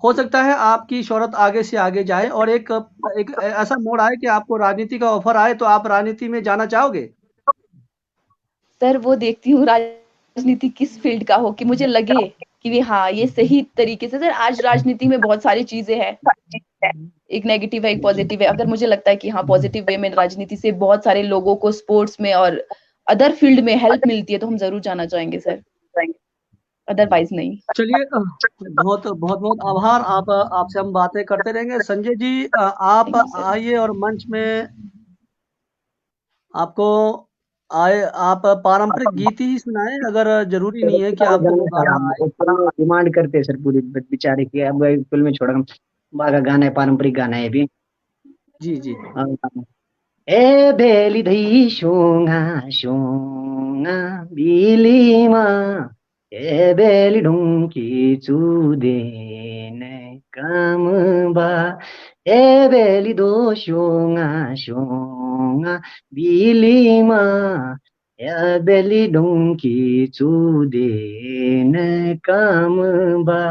हो सकता है आपकी शोहरत आगे से आगे जाए और एक एक ऐसा मोड़ आए कि आपको राजनीति का ऑफर आए तो आप राजनीति में जाना चाहोगे? सर वो देखती हूँ राजनीति किस फील्ड का हो कि मुझे लगे कि हाँ, ये सही तरीके से। सर आज राजनीति में बहुत सारी चीज़ें हैं, एक नेगेटिव है, एक पॉजिटिव है। अगर मुझे लगता है कि हाँ, पॉजिटिव वे में राजनीति से बहुत सारे लोगों को स्पोर्ट्स में और अदर फील्ड में हेल्प मिलती है, तो हम ज़रूर जाना चाहेंगे सर, अदरवाइज़ नहीं। चलिए बहुत-बहुत आभार। आपसे हम बातें करते रहेंगे। संजय जी आप थैंक यू सर। आइए और मंच में आपको आए आप पारंपरिक गीत ही सुनाएं, अगर जरूरी नहीं है कि आपको वो गाना आए। डिमांड करते हैं सर पूरी बेचारे की। अब फिल्म में छोड़ा बागा गाना है, पारंपरिक गाना है भी। जी जी। ए बेली धई शोंगा शोंगा बिलीमा, ए बेली ढुंकी चुदे ने काम बा, ए बेली दो शोंगा शोंगा बिलीमा, ए बेली ढुंकी चुदे ने काम बा,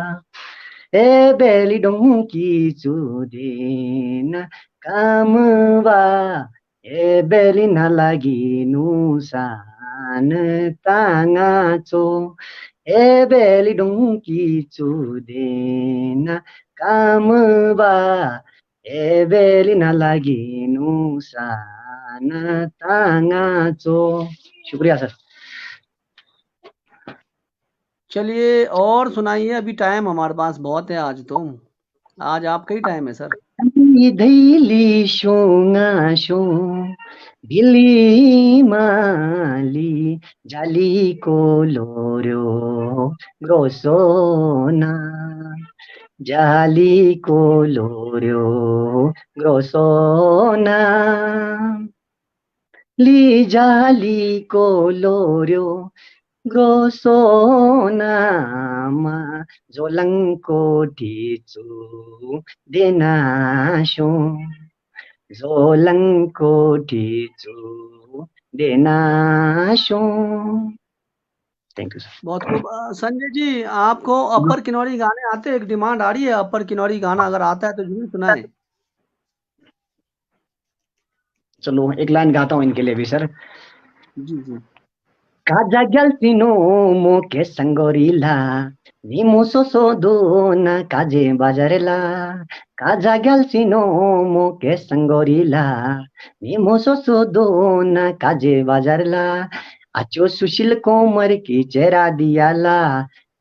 ए बेली ढुंकी चुदे न काम बा, ए बेली नलागिनु सान ताङाचो, ए बेली ढुङ्की चुदेन काम बा, ए बेली नलागिनु सान ताङाचो। शुक्रिया सर। चलिए और सुनाइए, अभी टाइम हमारे पास बहुत है आज तो, आज आपका ही टाइम है सर। धैली शोङा शो बिली माली जालीको लोर्यो ग्रोसोना, जालीको लोर्यो ग्रोसोना, ली जालीको लोर्यो ग्रोसोनामा, जोलङको ढिचो देनासो, जोलङको ढिचो देनासो। Thank you sir. बहुत खूब। संजय जी, आपको अपर किन्नौरी गाने आते हैं? एक डिमांड आ रही है, अपर किन्नौरी गाना अगर आता है तो जरूर सुनाएं। चलो एक लाइन गाता हूँ इनके लिए भी सर। जी जी। काजा ग्याल्सिनो मोके संगोरिला, निमो सोसोदो न काजे बाजारेला, काजा ग्याल्सिनो मोके संगोरिला, निमो सोसोदो न काजे बाजारेला, आचो सुशील कोमर की चेहरा दियाला,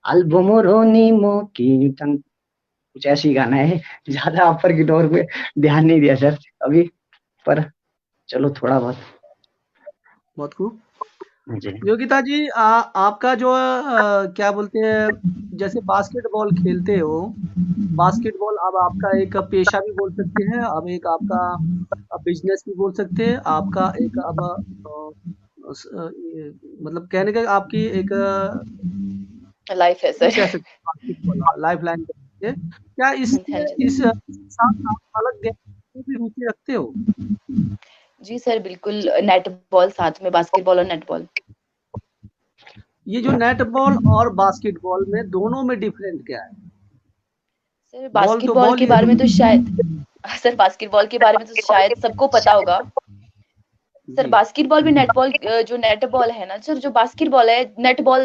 एल्बम रोनी मो की कुछ ऐसी गाना है। ज्यादा अपर की डोर पे ध्यान नहीं दिया सर अभी, पर चलो थोड़ा बहुत। बहुत खूब। जी योगिता जी, आपका जो क्या बोलते हैं, जैसे बास्केटबॉल खेलते हो, बास्केटबॉल अब आपका एक पेशा भी बोल सकते हैं, अब एक आपका बिजनेस भी बोल सकते हैं, आपका एक अब मतलब कहने का आपकी एक लाइफ है वो सर। कह सकते हैं, बास्केटबॉल लाइफ लाइन कह सकते हैं। क्या हाँ इससे जी इस साथ आप अलग गेम में भी रुचि रखते हो? जी सर, बिल्कुल नेट बॉल साथ में, बास्केटबॉल और नेट बॉल। ये जो नेट बॉल और बास्केटबॉल में दोनों में डिफरेंट क्या है? सर बॉल तो बास्केटबॉल बॉल के ही है बारे में तो दोनों। शायद सर बास्केटबॉल के बारे में तो शायद सबको पता होगा। सर जी बास्केटबॉल भी नेट बॉल, जो नेट बॉल है ना सर, जो बास्केटबॉल है नेट बॉल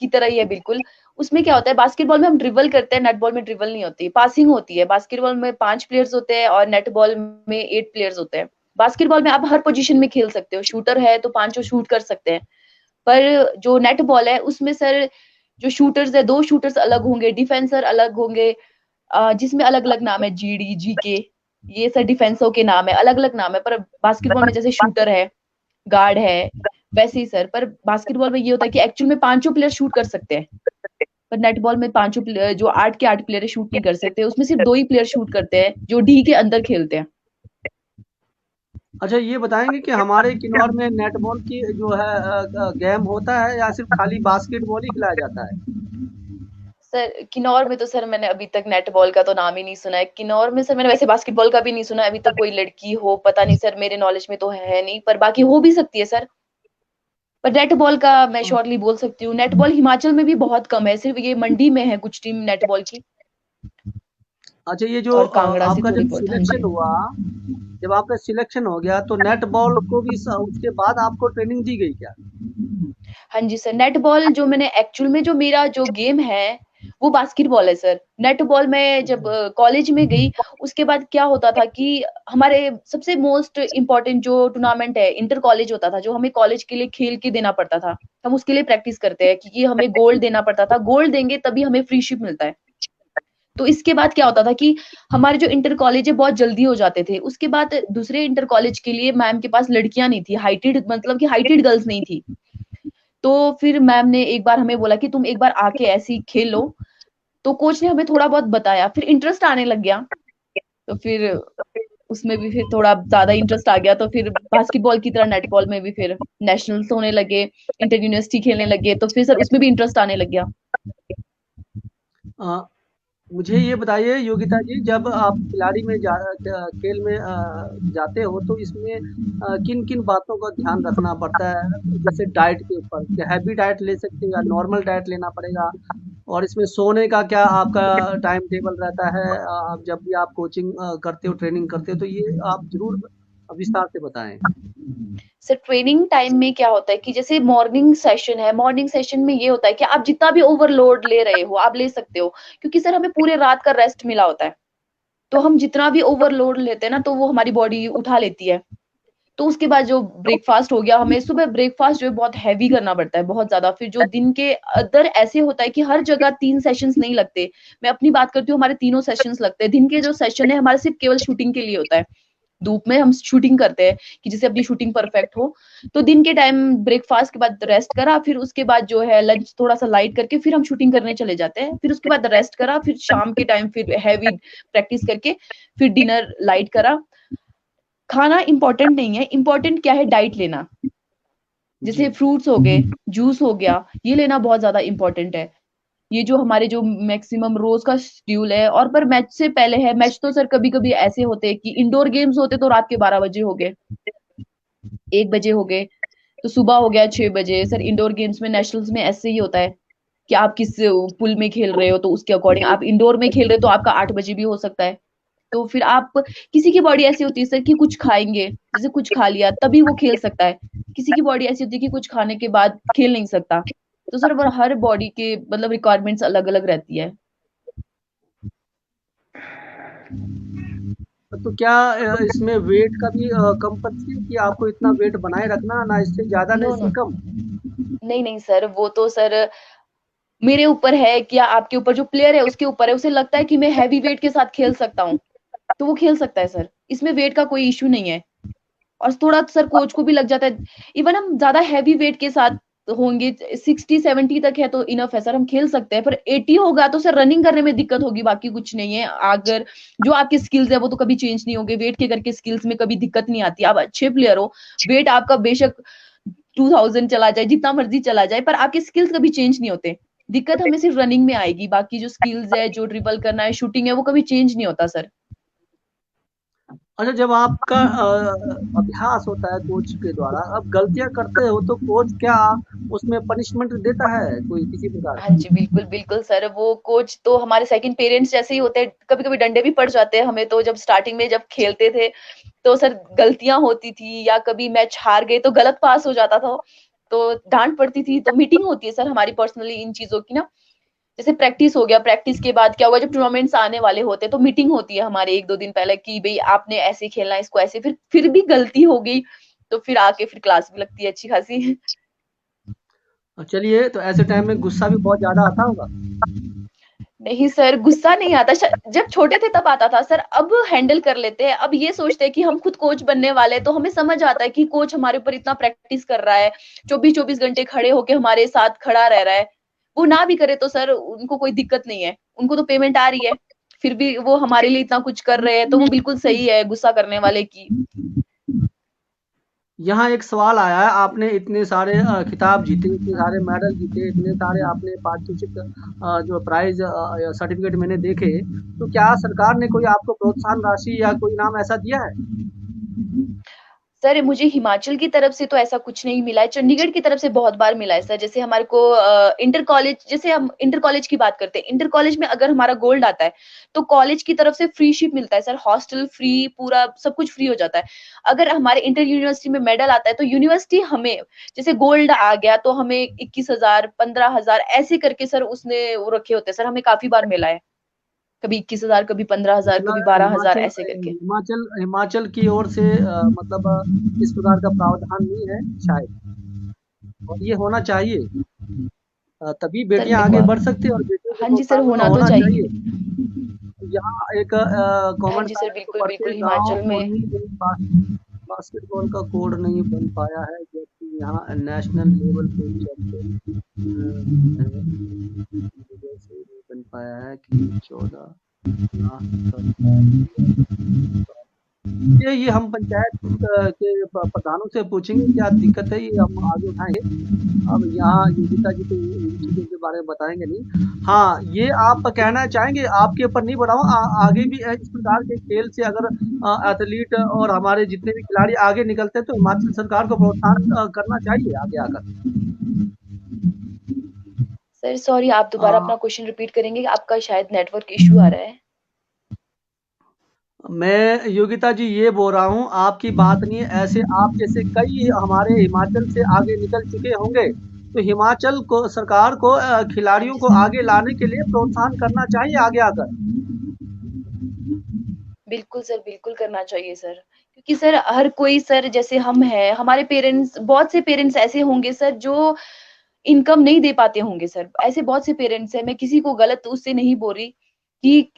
की तरह ही है बिल्कुल। उसमें क्या होता है, बास्केटबॉल में हम ड्रिबल करते हैं, नेट बॉल में ड्रिबल नहीं होती, पासिंग होती है। बास्केटबॉल में 5 प्लेयर्स होते हैं और नेट बॉल में 8 प्लेयर्स होते हैं। बास्केटबॉल में आप हर पोजीशन में खेल सकते हो, शूटर है तो पांचों शूट कर सकते हैं। पर जो नेट बॉल है उसमें सर जो शूटर्स है, 2 शूटर्स अलग होंगे, डिफेंसर अलग होंगे, जिसमें अलग-अलग नाम है, जीडी, जीके, ये सब डिफेंसों के नाम है, अलग-अलग नाम है। पर बास्केटबॉल में जैसे शूटर है, गार्ड है, वैसे ही सर। पर बास्केटबॉल में ये होता है कि एक्चुअल में पांचों प्लेयर शूट कर सकते हैं, पर नेट बॉल में पांचों प्लेयर, जो 8 के 8 प्लेयर शूट नहीं कर सकते, उसमें सिर्फ 2 ही प्लेयर शूट करते हैं जो डी के अंदर खेलते हैं। अच्छा, ये बताएंगे कि हमारे किन्नौर में नेट बॉल की जो है गेम होता है या सिर्फ खाली बास्केटबॉल ही खिलाया जाता है? सर किन्नौर में तो सर मैंने अभी तक नेट बॉल का तो नाम ही नहीं सुना है। किन्नौर में सर मैंने वैसे बास्केटबॉल का भी नहीं सुना है अभी तक, कोई लड़की हो, पता नहीं सर, मेरे नॉलेज में तो है नहीं, पर बाकी हो भी सकती है सर। पर नेट बॉल का मैं श्योरली बोल सकती हूँ, नेट बॉल हिमाचल में भी बहुत कम है, सिर्फ ये मंडी में है कुछ टीम नेट बॉल की, अच्छा, ये जो और कांगड़ा से आपका थोड़ी जब बहुत। हाँ जी। सिलेक्शन हुआ, जब आपका सिलेक्शन हो गया तो नेट बॉल को भी उसके बाद आपको ट्रेनिंग दी गई क्या? हाँ जी सर, नेट बॉल जो मैंने एक्चुअल में, जो मेरा जो गेम है वो बास्केटबॉल है सर। नेट बॉल में जब कॉलेज में गई, उसके बाद क्या होता था कि हमारे सबसे मोस्ट इम्पोर्टेंट जो टूर्नामेंट है, इंटर कॉलेज होता था, जो हमें कॉलेज के लिए खेल के देना पड़ता था। हम उसके लिए प्रैक्टिस करते हैं क्योंकि हमें गोल्ड देना पड़ता था, गोल्ड देंगे तभी हमें फ्री शिप मिलता है। तो इसके बाद क्या होता था कि हमारे जो इंटर कॉलेज है बहुत जल्दी हो जाते थे। उसके बाद दूसरे इंटर कॉलेज के लिए मैम के पास लड़कियां नहीं थी, हाइटेड मतलब कि हाइटेड गर्ल्स नहीं थी। तो फिर मैम ने एक बार हमें बोला कि तुम एक बार आके ऐसे ही खेल लो। तो कोच ने हमें थोड़ा बहुत बताया, फिर इंटरेस्ट आने लग गया। तो फिर उसमें भी फिर थोड़ा ज्यादा इंटरेस्ट आ गया, तो फिर बास्केटबॉल की तरह नेटबॉल में भी फिर नेशनल्स होने लगे, इंटर यूनिवर्सिटी खेलने लगे, तो फिर सर उसमें भी इंटरेस्ट आने लग गया। अ, मुझे ये बताइए योगिता जी, जब आप खिलाड़ी में खेल में जाते हो तो इसमें किन-किन बातों का ध्यान रखना पड़ता है? जैसे डाइट के ऊपर, क्या हैवी डाइट ले सकते हैं या नॉर्मल डाइट लेना पड़ेगा? और इसमें सोने का क्या आपका टाइम टेबल रहता है? आप जब भी आप कोचिंग करते हो, ट्रेनिंग करते हो, तो ये आप ज़रूर विस्तार से बताएँ। सर ट्रेनिंग टाइम में क्या होता है कि जैसे मॉर्निंग सेशन है, मॉर्निंग सेशन में ये होता है कि आप जितना भी ओवरलोड ले रहे हो आप ले सकते हो, क्योंकि सर हमें पूरे रात का रेस्ट मिला होता है। तो हम जितना भी ओवरलोड लेते हैं ना, तो वो हमारी बॉडी उठा लेती है। तो उसके बाद जो ब्रेकफास्ट हो गया, हमें सुबह ब्रेकफास्ट जो है बहुत हैवी करना पड़ता है, बहुत ज्यादा। फिर जो दिन के अदर ऐसे होता है कि हर जगह 3 सेशंस नहीं लगते। मैं अपनी बात करती हूँ, हमारे तीनों सेशंस लगते हैं। दिन के जो सेशन है हमारे सिर्फ केवल शूटिंग के लिए होता है। धूप में हम शूटिंग करते हैं कि जिससे अपनी शूटिंग परफेक्ट हो। तो दिन के टाइम ब्रेकफास्ट के बाद रेस्ट करा, फिर उसके बाद जो है लंच थोड़ा सा लाइट करके फिर हम शूटिंग करने चले जाते हैं। फिर उसके बाद रेस्ट करा, फिर शाम के टाइम फिर हैवी प्रैक्टिस करके फिर डिनर लाइट करा। खाना इंपॉर्टेंट नहीं है, इंपॉर्टेंट क्या है, डाइट लेना। जी। जैसे फ्रूट्स हो गए, जूस हो गया, ये लेना बहुत ज्यादा इंपॉर्टेंट है। ये जो हमारे जो मैक्सिमम रोज का शेड्यूल है। और पर मैच से पहले है, मैच तो सर कभी कभी ऐसे होते हैं कि इंडोर गेम्स होते तो रात के 12 बजे हो गए, 1 बजे हो गए, तो सुबह हो गया 6 बजे। सर इंडोर गेम्स में नेशनल्स में ऐसे ही होता है कि आप किस पुल में खेल रहे हो, तो उसके अकॉर्डिंग आप इंडोर में खेल रहे हो तो आपका 8 बजे भी हो सकता है। तो फिर आप, किसी की बॉडी ऐसी होती है सर कि कुछ खाएंगे, जैसे कुछ खा लिया तभी वो खेल सकता है। किसी की बॉडी ऐसी होती है कि कुछ खाने के बाद खेल नहीं सकता। तो सर वो हर बॉडी के मतलब रिक्वायरमेंट्स अलग अलग रहती है। तो क्या इसमें वेट का भी कंपल्सरी है कि आपको इतना वेट बनाए रखना, ना इससे ज़्यादा ना नो नो, इससे कम? नहीं नहीं सर, वो तो सर मेरे ऊपर है कि या आपके ऊपर, जो प्लेयर है उसके ऊपर है। उसे लगता है कि मैं हैवी वेट के साथ खेल सकता हूँ तो वो खेल सकता है सर, इसमें वेट का कोई इश्यू नहीं है। और थोड़ा सर कोच को भी लग जाता है। इवन हम ज्यादा हैवी वेट के साथ होंगे, 60-70 तक है तो इनफ है सर, हम खेल सकते हैं। पर 80 होगा तो सर रनिंग करने में दिक्कत होगी, बाकी कुछ नहीं है। अगर जो आपकी स्किल्स है वो तो कभी चेंज नहीं होंगे, वेट के करके स्किल्स में कभी दिक्कत नहीं आती। आप अच्छे प्लेयर हो, वेट आपका बेशक 2000 चला जाए, जितना मर्जी चला जाए, पर आपके स्किल्स कभी चेंज नहीं होते। दिक्कत हमें सिर्फ रनिंग में आएगी, बाकी जो स्किल्स है, जो ड्रिबल करना है, शूटिंग है, वो कभी चेंज नहीं होता सर। अच्छा, जब आपका अभ्यास होता है कोच के द्वारा, अब गलतियाँ करते हो तो कोच क्या उसमें पनिशमेंट देता है कोई किसी प्रकार हाँ की? जी, बिल्कुल, बिल्कुल सर, वो कोच तो हमारे सेकंड पेरेंट्स जैसे ही होते हैं। कभी-कभी डंडे भी पड़ जाते हैं हमें तो, जब स्टार्टिंग में जब खेलते थे, तो सर गलतियाँ होती थी या कभी मैच हार गए तो गलत पास हो जाता था, तो डाँट पड़ती थी। तो मीटिंग होती है सर हमारी पर्सनली इन चीज़ों की ना। जैसे प्रैक्टिस हो गया, प्रैक्टिस के बाद क्या हुआ, जब टूर्नामेंट्स आने वाले होते हैं तो मीटिंग होती है हमारे 1-2 दिन पहले कि भई आपने ऐसे खेलना है, इसको ऐसे। फिर भी गलती हो गई, तो फिर आके फिर क्लास भी लगती है अच्छी खासी। चलिए, तो ऐसे टाइम में गुस्सा भी बहुत ज़्यादा आता होगा? नहीं सर, गुस्सा नहीं आता। जब छोटे थे तब आता था सर, अब हैंडल कर लेते हैं। अब ये सोचते हैं कि हम खुद कोच बनने वाले हैं, तो हमें समझ आता है कि कोच हमारे ऊपर इतना प्रैक्टिस कर रहा है, 24-24 घंटे खड़े होके हमारे साथ खड़ा रह रहा है। वो ना भी करे तो सर उनको कोई दिक्कत नहीं है, उनको तो पेमेंट आ रही है। फिर भी वो हमारे लिए इतना कुछ कर रहे हैं, तो वो बिल्कुल सही है गुस्सा करने वाले की। यहाँ एक सवाल आया है, आपने इतने सारे खिताब जीते, इतने सारे मेडल जीते, इतने सारे आपने पारितोषिक जो प्राइज़ या सर्टिफ़िकेट मैंने देखे, तो क्या सरकार ने कोई आपको प्रोत्साहन राशि या कोई इनाम ऐसा दिया है? सर मुझे हिमाचल की तरफ से तो ऐसा कुछ नहीं मिला है, चंडीगढ़ की तरफ से बहुत बार मिला है सर। जैसे हमारे को इंटर कॉलेज, जैसे हम इंटर कॉलेज की बात करते हैं, इंटर कॉलेज में अगर हमारा गोल्ड आता है तो कॉलेज की तरफ से फ्री शिप मिलता है सर, हॉस्टल फ्री, पूरा सब कुछ फ्री हो जाता है। अगर हमारे इंटर यूनिवर्सिटी में मेडल आता है तो यूनिवर्सिटी हमें, जैसे गोल्ड आ गया तो हमें 21,000, 15,000 ऐसे करके सर उसने वो रखे होते हैं सर। हमें काफी बार मिला है, कभी 21,000, कभी 15,000, मतलब कभी 12,000 हिमाचल ऐसे करके। हिमाचल की ओर से मतलब इस प्रकार का प्रावधान नहीं है शायद, और ये होना चाहिए। तभी सर बेटियाँ मेरे आगे को, बढ़ सकती हैं और बेटियों को हाँ जी सर, प्रोत्साहन होना तो होना चाहिए। चाहिए। यहाँ एक हाँ कमेंट जी आया सर, है तो बिल्कुल, पढ़ते बिल्कुल गाँव हिमाचल में। उन्हीं में बास्केटबॉल का कोड नहीं बन पाया है, जबकि यहाँ नेशनल लेवल पे चैंपियन है, वजह से नहीं बन पाया है कि 14 लाख का ये हम पंचायत के प्रधानों से पूछेंगे क्या दिक्कत है, ये हम आगे उठाएंगे। अब यहाँ योगिता जी तो इन चीज़ों के बारे में बताएँगे नहीं। हाँ, ये आप कहना चाहेंगे, आपके ऊपर नहीं बढ़ाऊँ, आगे भी इस प्रकार के खेल से अगर एथलीट और हमारे जितने भी खिलाड़ी आगे निकलते हैं, तो हिमाचल सरकार को प्रोत्साहन करना चाहिए आगे आकर। सर सॉरी, आप अ, दोबारा अपना क्वेश्चन रिपीट करेंगे? आपका शायद नेटवर्क इश्यू आ रहा है। मैं योगिता जी ये बोल रहा हूँ, आपकी बात नहीं है, ऐसे आप जैसे कई हमारे हिमाचल से आगे निकल चुके होंगे, तो हिमाचल को सरकार को हाँ खिलाड़ियों जी को सर। आगे लाने के लिए प्रोत्साहन करना चाहिए आगे आकर। बिल्कुल सर, बिल्कुल करना चाहिए सर। क्योंकि सर हर कोई सर जैसे हम हैं, हमारे पेरेंट्स बहुत से पेरेंट्स ऐसे होंगे सर जो इनकम नहीं दे पाते होंगे सर। ऐसे बहुत से पेरेंट्स हैं, मैं किसी को गलत उससे नहीं बोल रही कि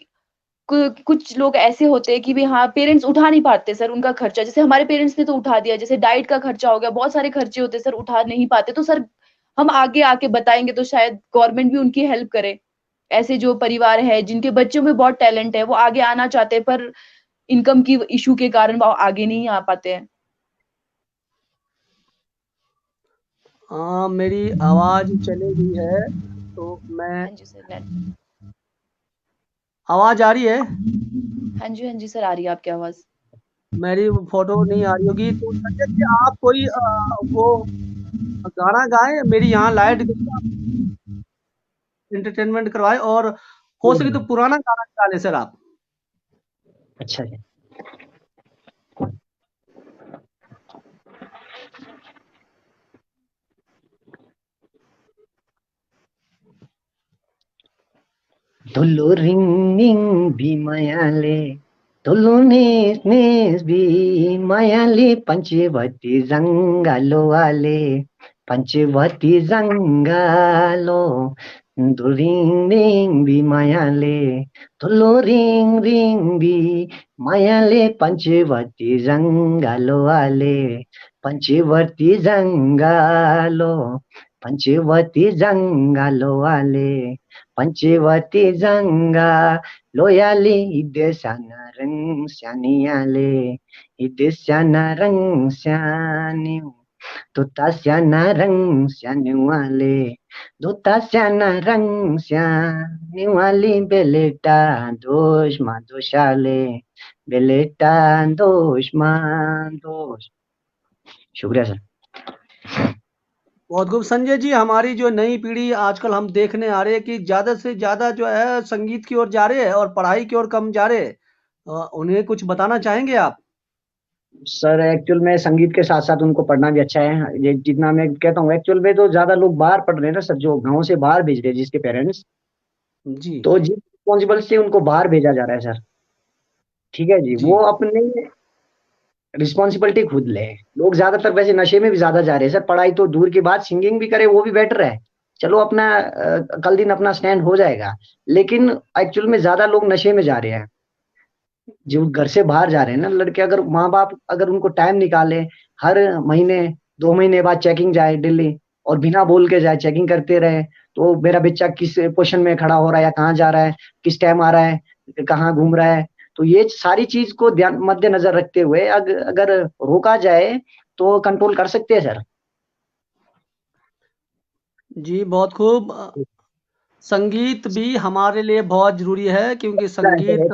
कुछ लोग ऐसे होते हैं कि भी हाँ, पेरेंट्स उठा नहीं पाते सर उनका खर्चा। जैसे हमारे पेरेंट्स ने तो उठा दिया, जैसे डाइट का खर्चा हो गया, बहुत सारे खर्चे होते हैं सर, उठा नहीं पाते। तो सर हम आगे आके बताएँगे तो शायद गवर्नमेंट भी उनकी हेल्प करे। ऐसे जो परिवार है, जिनके बच्चों में बहुत टैलेंट है, वो आगे आना चाहते हैं पर इनकम की इश्यू के कारण वो आगे नहीं आ पाते हैं। हाँ, मेरी आवाज़ चली गई है, तो मैं हाँ जी सर, नेट आवाज़ आ रही है? हाँ जी सर, आ रही है आपकी आवाज़। मेरी फ़ोटो नहीं आ रही होगी, तो संजय जी आप कोई वो गाना गाएँ, मेरी यहाँ लाइट गई है, आप एंटरटेनमेंट करवाएँ और हो सके तो पुराना गाना गा लें सर आप। अच्छा जी। धुलो रिङ रिङ बिमायाले धुलो नेस नेस बिमायाले पञ्चवटी जङ्गालोवाले पञ्चवटी जङ्गालो धुलिङ रिङ बिमायाले धुलो रिङ रिङ बिमायाले पञ्चवटी जङ्गालोवाले पञ्चवटी जङ्गालो पञ्चवटी जङ्गालोवाले पञ्चवटी जङ्गा लोयाले हिड्देसाना रङ स्यानियाले हिड्देसाना रङ स्यान्यु धुत्ता स्याना रङ स्यान्युवाले धुत्ता स्याना रङ स्यान्युवाले बेलेटा दोषमा दोषाले बेलेटा दोषमा दोष। शुक्रिया सर। बहुत खूब संजय जी, हमारी जो नई पीढ़ी आजकल हम देखने आ रहे हैं कि ज़्यादा से ज़्यादा जो है संगीत की ओर जा रहे हैं और पढ़ाई की ओर कम जा रहे हैं। उन्हें कुछ बताना चाहेंगे आप? सर एक्चुअल में संगीत के साथ साथ उनको पढ़ना भी अच्छा है, ये जितना मैं कहता हूँ एक्चुअल में तो ज्यादा लोग बाहर पढ़ रहे हैं ना सर, जो गांव से बाहर भेज रहे हैं जिसके पेरेंट्स, जी, तो जिस रिस्पॉन्सिबल से उनको बाहर भेजा जा रहा है सर, ठीक है जी, जी। वो अपने रिस्पॉन्सिबिलिटी खुद ले। लोग ज्यादातर वैसे नशे में भी ज्यादा जा रहे हैं सर, पढ़ाई तो दूर की बात, सिंगिंग भी करे वो भी बेटर है, चलो अपना कल दिन अपना स्टैंड हो जाएगा, लेकिन एक्चुअल में ज्यादा लोग नशे में जा रहे हैं, जो घर से बाहर जा रहे हैं ना लड़के, अगर माँ बाप अगर उनको टाइम निकाले, हर महीने 2 महीने बाद चेकिंग जाए दिल्ली, और बिना बोल के जाए चेकिंग करते रहे, तो मेरा बच्चा किस पोजीशन में खड़ा हो रहा है या कहाँ जा रहा है, किस टाइम आ रहा है, कहाँ घूम रहा है, तो ये सारी चीज को ध्यान मद्देनजर रखते हुए अगर रोका जाए तो कंट्रोल कर सकते हैं सर। जी, बहुत खूब। संगीत भी हमारे लिए बहुत ज़रूरी है क्योंकि संगीत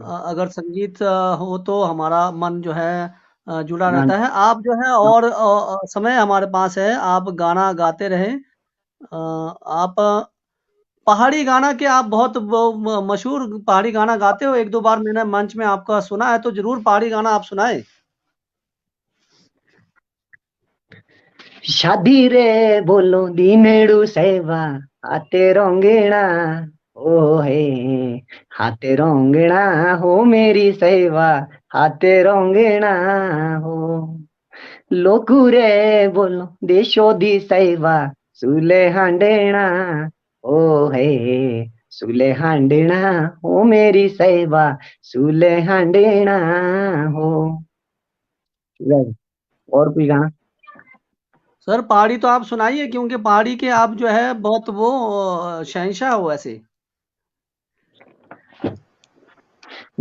हाँ, अगर संगीत हो तो हमारा मन जो है जुड़ा हाँ, रहता है। आप जो है और समय हमारे पास है, आप गाना गाते रहें। आप पहाड़ी गाना के आप बहुत वो मशहूर पहाड़ी गाना गाते हो, 1-2 बार मैंने मंच में आपका सुना है, तो ज़रूर पहाड़ी गाना आप सुनाएँ। शादी रे बोलो दिनेडू सेवा हाथे रोंगेणा ओ हे हाथे रोंगेणा हो मेरी सेवा हाथे रोंगेणा हो लोकू रे बोलो देशो दी सेवा सुले हांडेणा ओ हे सूले हांडेना हो मेरी सहबा, सूले हांडेना हो। और कोई गाना? सर पहाड़ी तो आप सुनाइए, क्योंकि पहाड़ी के आप जो है बहुत वो शहंशाह हो ऐसे।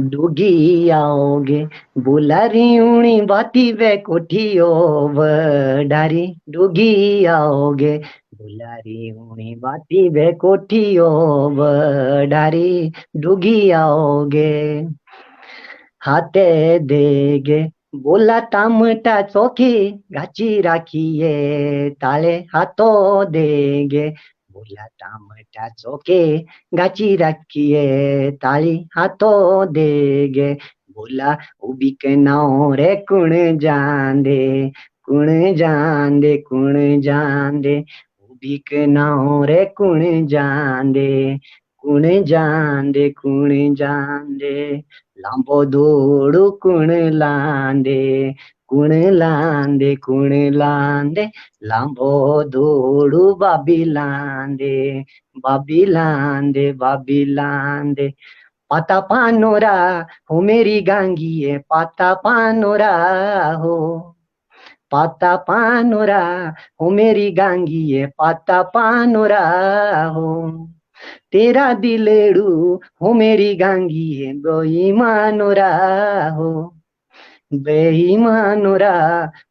डूगी आओगे बोला रियूणी बाती वे कोठियो वडारी, डूगी आओगे बोला रियूणी बाती वे कोठियो वडारी, डूगी आओगे हाथे देगे बोला टामटा चौकी गाची राखिए ताले, हाथों देगे बोला टामटा चौके गाची राखिए ताली, हाथों देगे बोला उबी के नाव रे कुण जांदे, कुण जांदे कुण जांदे, उबी के नाव रे कुण जांदे, कुण जांदे कुण जांदे, लांबो दोड़ू कुण लांदे, कुण लांदे कुण लांदे, लांबो दोड़ू बाबी लांदे, बाबी लांदे बाबी लांदे, पाता पानोरा हो मेरी गांगी पाता पानोरा हो, पाता पानोरा हो मेरी गांगी पाता पानोरा हो, तेरा दिलेड़ू हो मेरी गांगी है बेईमानोरा हो, बेईमानोरा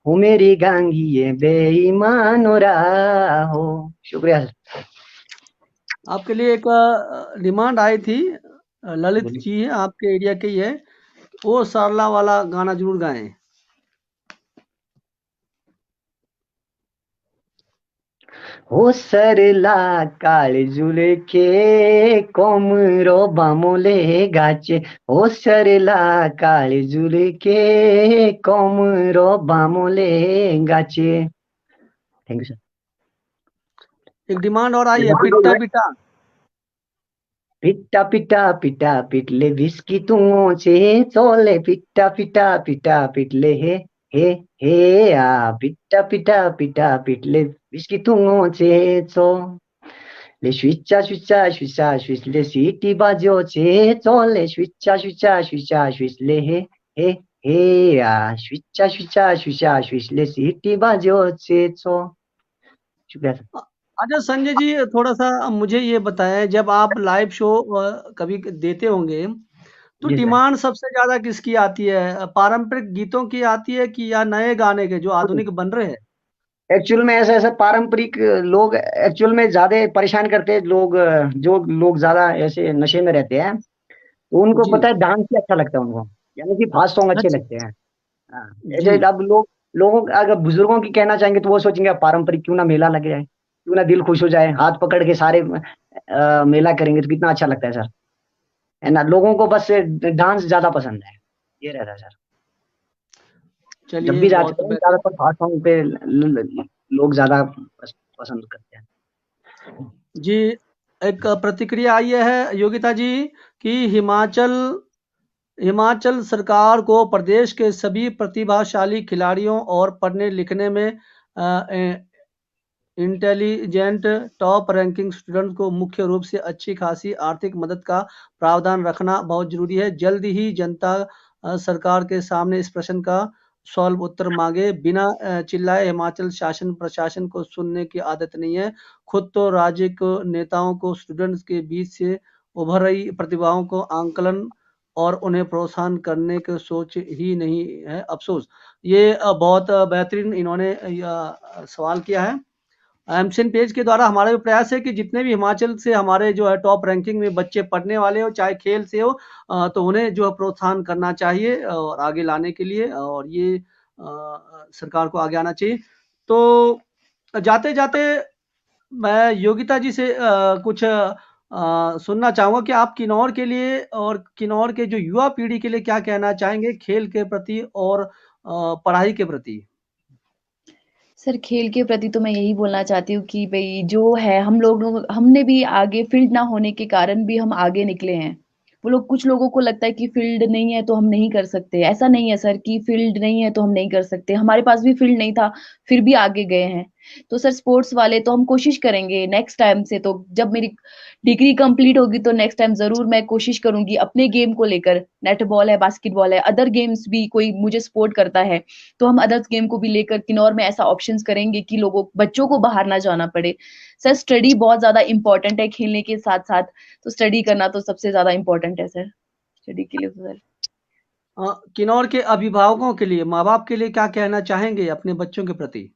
हो मेरी गांगी है बेईमानोरा हो। शुक्रिया सर। आपके लिए एक डिमांड आई थी, ललित बोलिए। जी है आपके एरिया के ही है, वो सरला वाला गाना जरूर गाएं। हो सरला काळजुले के कोमरो बामोले गाचे, हो सरला काळजुले के कोमरो बामोले गाचे। Thank you sir. एक डिमांड और आई है, पिट्टा पिटा। पिट्टा पिट्टा पिट्टा पिटले बिस्की से चोले, पिट्टा पिट्टा पिट्टा पिटले हे पिट्टा पिट्टा पिट्टा पिटले बिस्की से चो, ले switcha switcha switcha switch le siti bajo che chole, switcha switcha switcha switch le he switcha switcha switcha switch le siti bajo che cho। शुक्रिया सर। अच्छा संजय जी, थोड़ा सा मुझे ये बताएं, जब आप लाइव शो कभी देते होंगे तो जी सर। डिमांड सबसे ज्यादा किसकी आती है, पारंपरिक गीतों की आती है कि या नए गाने के जो आधुनिक बन रहे हैं? एक्चुअल में ऐसा ऐसा पारंपरिक लोग एक्चुअल में ज्यादा परेशान करते हैं लोग, जो लोग ज्यादा ऐसे नशे में रहते हैं तो उनको जी। पता है डांस ही अच्छा लगता है उनको, यानी कि फास्ट सॉन्ग अच्छे अच्छा। लगते हैं। हाँ। जी। ऐसे अब लोगों अगर बुजुर्गों की कहना चाहेंगे तो वो सोचेंगे अब पारंपरिक क्यों ना मेला लग जाए, क्यों ना दिल खुश हो जाए, हाथ पकड़ के सारे मेला करेंगे तो कितना अच्छा लगता है सर, है ना। लोगों को बस डांस ज्यादा पसंद है, ये रहता है सर। जब चलिए, भी जाते बहुत हैं बेहतर। ज्यादातर फास्ट सॉन्ग पे लोग ज्यादा पसंद करते हैं। जी, एक प्रतिक्रिया आई है योगिता जी कि हिमाचल हिमाचल सरकार को प्रदेश के सभी प्रतिभाशाली खिलाड़ियों और पढ़ने लिखने में इंटेलिजेंट टॉप रैंकिंग स्टूडेंट को मुख्य रूप से अच्छी खासी आर्थिक मदद का प्रावधान रखना बहुत जरूरी है। जल्द ही जनता सरकार के सामने इस प्रश्न का सॉल्व उत्तर मांगे बिना चिल्लाए। हिमाचल शासन प्रशासन को सुनने की आदत नहीं है। खुद तो राज्य को नेताओं को स्टूडेंट्स के बीच से उभर रही प्रतिभाओं को आंकलन और उन्हें प्रोत्साहन करने की सोच ही नहीं है। अफसोस। ये बहुत बेहतरीन इन्होंने सवाल किया है। एमसीएन पेज के द्वारा हमारा भी प्रयास है कि जितने भी हिमाचल से हमारे जो है टॉप रैंकिंग में बच्चे पढ़ने वाले हो, चाहे खेल से हो, तो उन्हें जो है प्रोत्साहन करना चाहिए और आगे लाने के लिए, और ये सरकार को आगे आना चाहिए। तो जाते जाते मैं योगिता जी से कुछ सुनना चाहूंगा कि आप किन्नौर के लिए और किन्नौर के जो युवा पीढ़ी के लिए क्या कहना चाहेंगे, खेल के प्रति और पढ़ाई के प्रति। सर खेल के प्रति तो मैं यही बोलना चाहती हूँ कि भई जो है हम लोग हमने भी आगे फ़ील्ड ना होने के कारण भी हम आगे निकले हैं। वो लोग, कुछ लोगों को लगता है कि फील्ड नहीं है तो हम नहीं कर सकते। ऐसा नहीं है सर कि फील्ड नहीं है तो हम नहीं कर सकते। हमारे पास भी फील्ड नहीं था, फिर भी आगे गए हैं। तो सर स्पोर्ट्स वाले तो हम कोशिश करेंगे नेक्स्ट टाइम से, तो जब मेरी डिग्री कंप्लीट होगी तो नेक्स्ट टाइम ज़रूर मैं कोशिश करूँगी अपने गेम को लेकर, नेटबॉल है, बास्केटबॉल है, अदर गेम्स भी कोई मुझे सपोर्ट करता है, तो हम अदर्स गेम को भी लेकर किन्नौर में ऐसा ऑप्शंस करेंगे कि लोगों बच्चों को बाहर ना जाना पड़े। सर स्टडी बहुत ज़्यादा इम्पोर्टेंट है खेलने के साथ-साथ, तो स्टडी करना तो सबसे ज़्यादा इम्पोर्टेंट है सर, स्टडी के लिए तो सर। किन्नौर के अभिभावकों के लिए, माँ-बाप के लिए क्या कहना चाहेंगे अपने बच्चों के प्रति?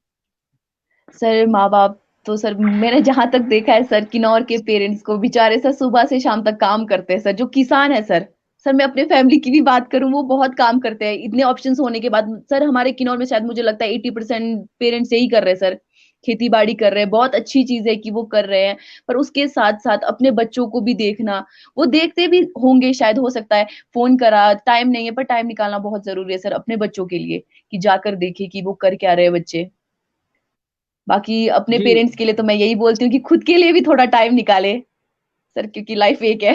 सर माँ-बाप तो सर मैंने जहाँ तक देखा है सर, किन्नौर के पेरेंट्स को बेचारे सर सुबह से शाम तक काम करते हैं सर, जो किसान है सर। सर मैं अपने फैमिली की भी बात करूँ, वो बहुत काम करते हैं। इतने ऑप्शंस होने के बाद सर हमारे किन्नौर में शायद मुझे लगता है 80% पेरेंट्स यही कर रहे हैं सर, खेती-बाड़ी कर रहे हैं। बहुत अच्छी चीज़ है कि वो कर रहे हैं, पर उसके साथ-साथ अपने बच्चों को भी देखना, वो देखते भी होंगे शायद, हो सकता है फ़ोन करा, टाइम नहीं है, पर टाइम निकालना बहुत ज़रूरी है सर अपने बच्चों के लिए, कि जाकर देखें कि वो कर क्या रहे हैं बच्चे। बाकी अपने जी, पेरेंट्स के लिए तो मैं यही बोलती हूँ कि खुद के लिए भी थोड़ा टाइम निकालें सर, क्योंकि लाइफ एक है।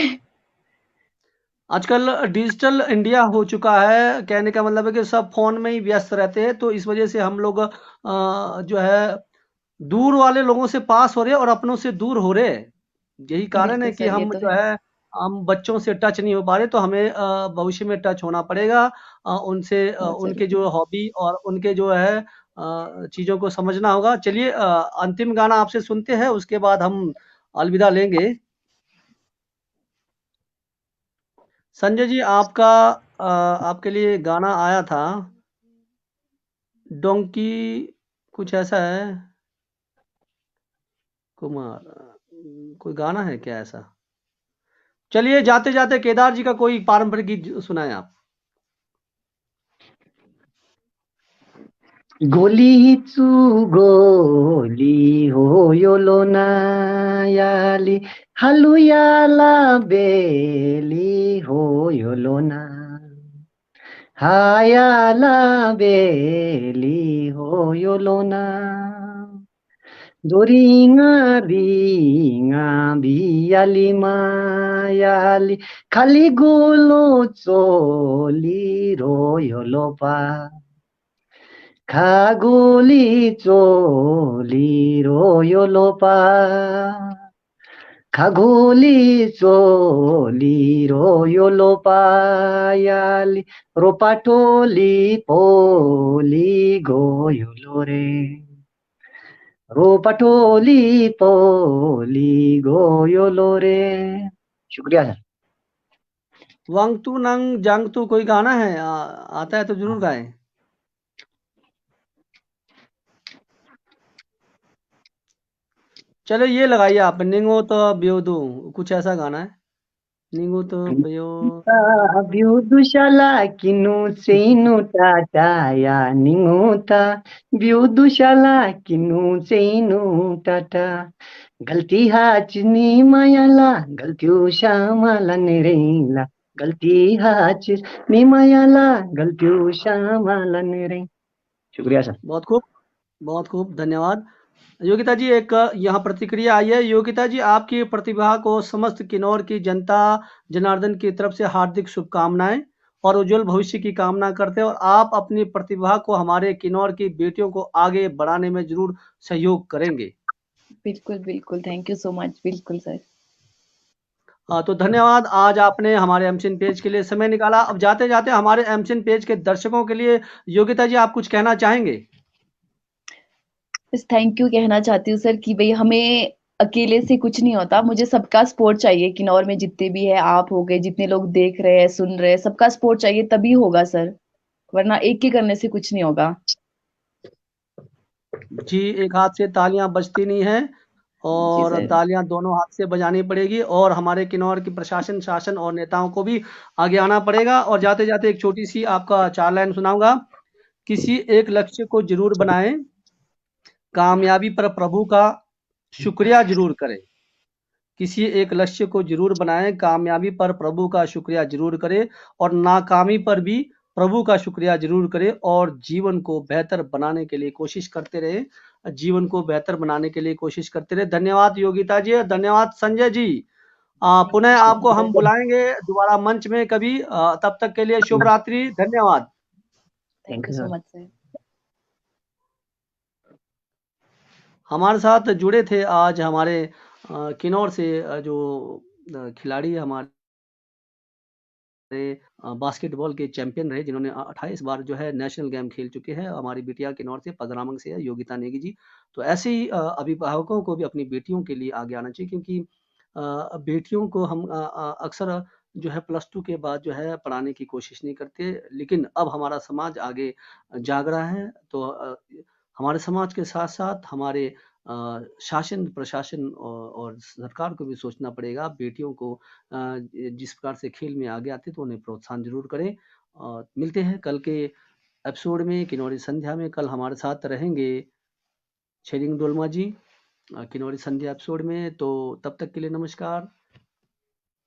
आजकल डिजिटल इंडिया हो चुका है, कहने का मतलब है कि सब फ़ोन में ही व्यस्त रहते हैं, तो इस वजह से हम लोग जो है दूर वाले लोगों से पास हो रहे हैं और अपनों से दूर हो रहे हैं। यही कारण है बिल्कुल कि सर, ये हम तो जो है। है हम बच्चों से टच नहीं हो पा रहे, तो हमें भविष्य में टच होना पड़ेगा। उनसे बहुत उनके ज़रूरी जो है। हॉबी और उनके जो है चीज़ों को समझना होगा। चलिए अंतिम गाना आपसे सुनते हैं, उसके बाद हम अलविदा लेंगे। संजय जी, आपके लिए गाना आया था, डोंकी कुछ ऐसा है, कुमार कोई गाना है क्या ऐसा? चलिए जाते-जाते केदार जी का कोई पारंपरिक गीत सुनाएँ आप। गोली चु गोली हो यो लोना याली हालुयाला बेली हो यो लोना हायाला बेली हो यो लोना दोरिङा रिङा भियाली मायाली खाली गोलो चोली रोयो लोपा खागोली चोली रोयो लोपा खागोली चोली रोयो लोपा याली रोपाटोली पोली गोयो लोरे रोपाटोली पोली गोयो लोरे। शुक्रिया सर। वांगतू नंग जांगतू कोई गाना है? आता है तो ज़रूर गाएँ। चलो ये लगाइए आप, निंगो तो ब्योदू, कुछ ऐसा गाना है। निंगो तो ब्यो Biudushala kinu seinu tataya ninguta Biudushala kinu seinu tata गलती हाचनी मायाला गलतियों श्यामाला निरेला गलती हाचनी मायाला गलतियों श्यामाला निरे। शुक्रिया सर। बहुत खूब, धन्यवाद। योगिता जी, एक यहाँ प्रतिक्रिया आई है। योगिता जी, आपकी प्रतिभा को समस्त किन्नौर की जनता जनार्दन की तरफ से हार्दिक शुभकामनाएं और उज्जवल भविष्य की कामना करते हैं, और आप अपनी प्रतिभा को हमारे किन्नौर की बेटियों को आगे बढ़ाने में जरूर सहयोग करेंगे। बिल्कुल, बिल्कुल, थैंक यू सो मच। बिल्कुल सर। तो धन्यवाद, आज आपने हमारे एमसीन पेज के लिए समय निकाला। अब जाते जाते हमारे एमसीन पेज के दर्शकों के लिए योगिता जी, आप कुछ कहना चाहेंगे? बस थैंक यू कहना चाहती हूँ सर कि भई हमें अकेले से कुछ नहीं होता, मुझे सबका सपोर्ट चाहिए। किन्नौर में जितने भी हैं, आप हो गए, जितने लोग देख रहे हैं, सुन रहे हैं, सबका सपोर्ट चाहिए तभी होगा सर, वरना एक के करने से कुछ नहीं होगा। जी, एक हाथ से तालियां बजती नहीं है, जी और सर। तालियां दोनों हाथ से बजानी पड़ेगी, और हमारे किन्नौर की प्रशासन, शासन और नेताओं को भी आगे आना पड़ेगा। और जाते जाते एक छोटी सी आपका 4 लाइन सुनाऊंगा। किसी एक लक्ष्य को जरूर बनाएं, कामयाबी पर प्रभु का शुक्रिया जरूर करें। किसी एक लक्ष्य को जरूर बनाएं, कामयाबी पर प्रभु का शुक्रिया जरूर करें, और नाकामी पर भी प्रभु का शुक्रिया जरूर करें, और जीवन को बेहतर बनाने के लिए कोशिश करते रहे। जीवन को बेहतर बनाने के लिए कोशिश करते रहे। धन्यवाद योगिता जी, धन्यवाद संजय जी। पुनः आपको हम बुलाएंगे दोबारा मंच में कभी। तब तक के लिए शुभ रात्रि, धन्यवाद। Thank you so much sir. हमारे साथ जुड़े थे आज हमारे किन्नौर से जो खिलाड़ी हमारे बास्केटबॉल के चैंपियन रहे, जिन्होंने 28 बार जो है नेशनल गेम खेल चुके हैं। हमारी बिटिया किन्नौर से पदरामंग से है, योगिता नेगी जी। तो ऐसे ही अभिभावकों को भी अपनी बेटियों के लिए आगे आना चाहिए, क्योंकि बेटियों को हम अक्सर जो है +2 के बाद जो है पढ़ाने की कोशिश नहीं करते, लेकिन अब हमारा समाज आगे जाग रहा है। तो हमारे समाज के साथ-साथ हमारे शासन, प्रशासन और सरकार को भी सोचना पड़ेगा। बेटियों को जिस प्रकार से खेल में आगे आते तो उन्हें प्रोत्साहन ज़रूर करें। मिलते हैं कल के एपिसोड में, किन्नौरी संध्या में। कल हमारे साथ रहेंगे छेरिंग डोलमा जी किन्नौरी संध्या एपिसोड में। तो तब तक के लिए नमस्कार।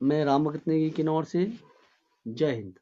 मैं राम भगत नेगी किन्नौर से। जय हिंद।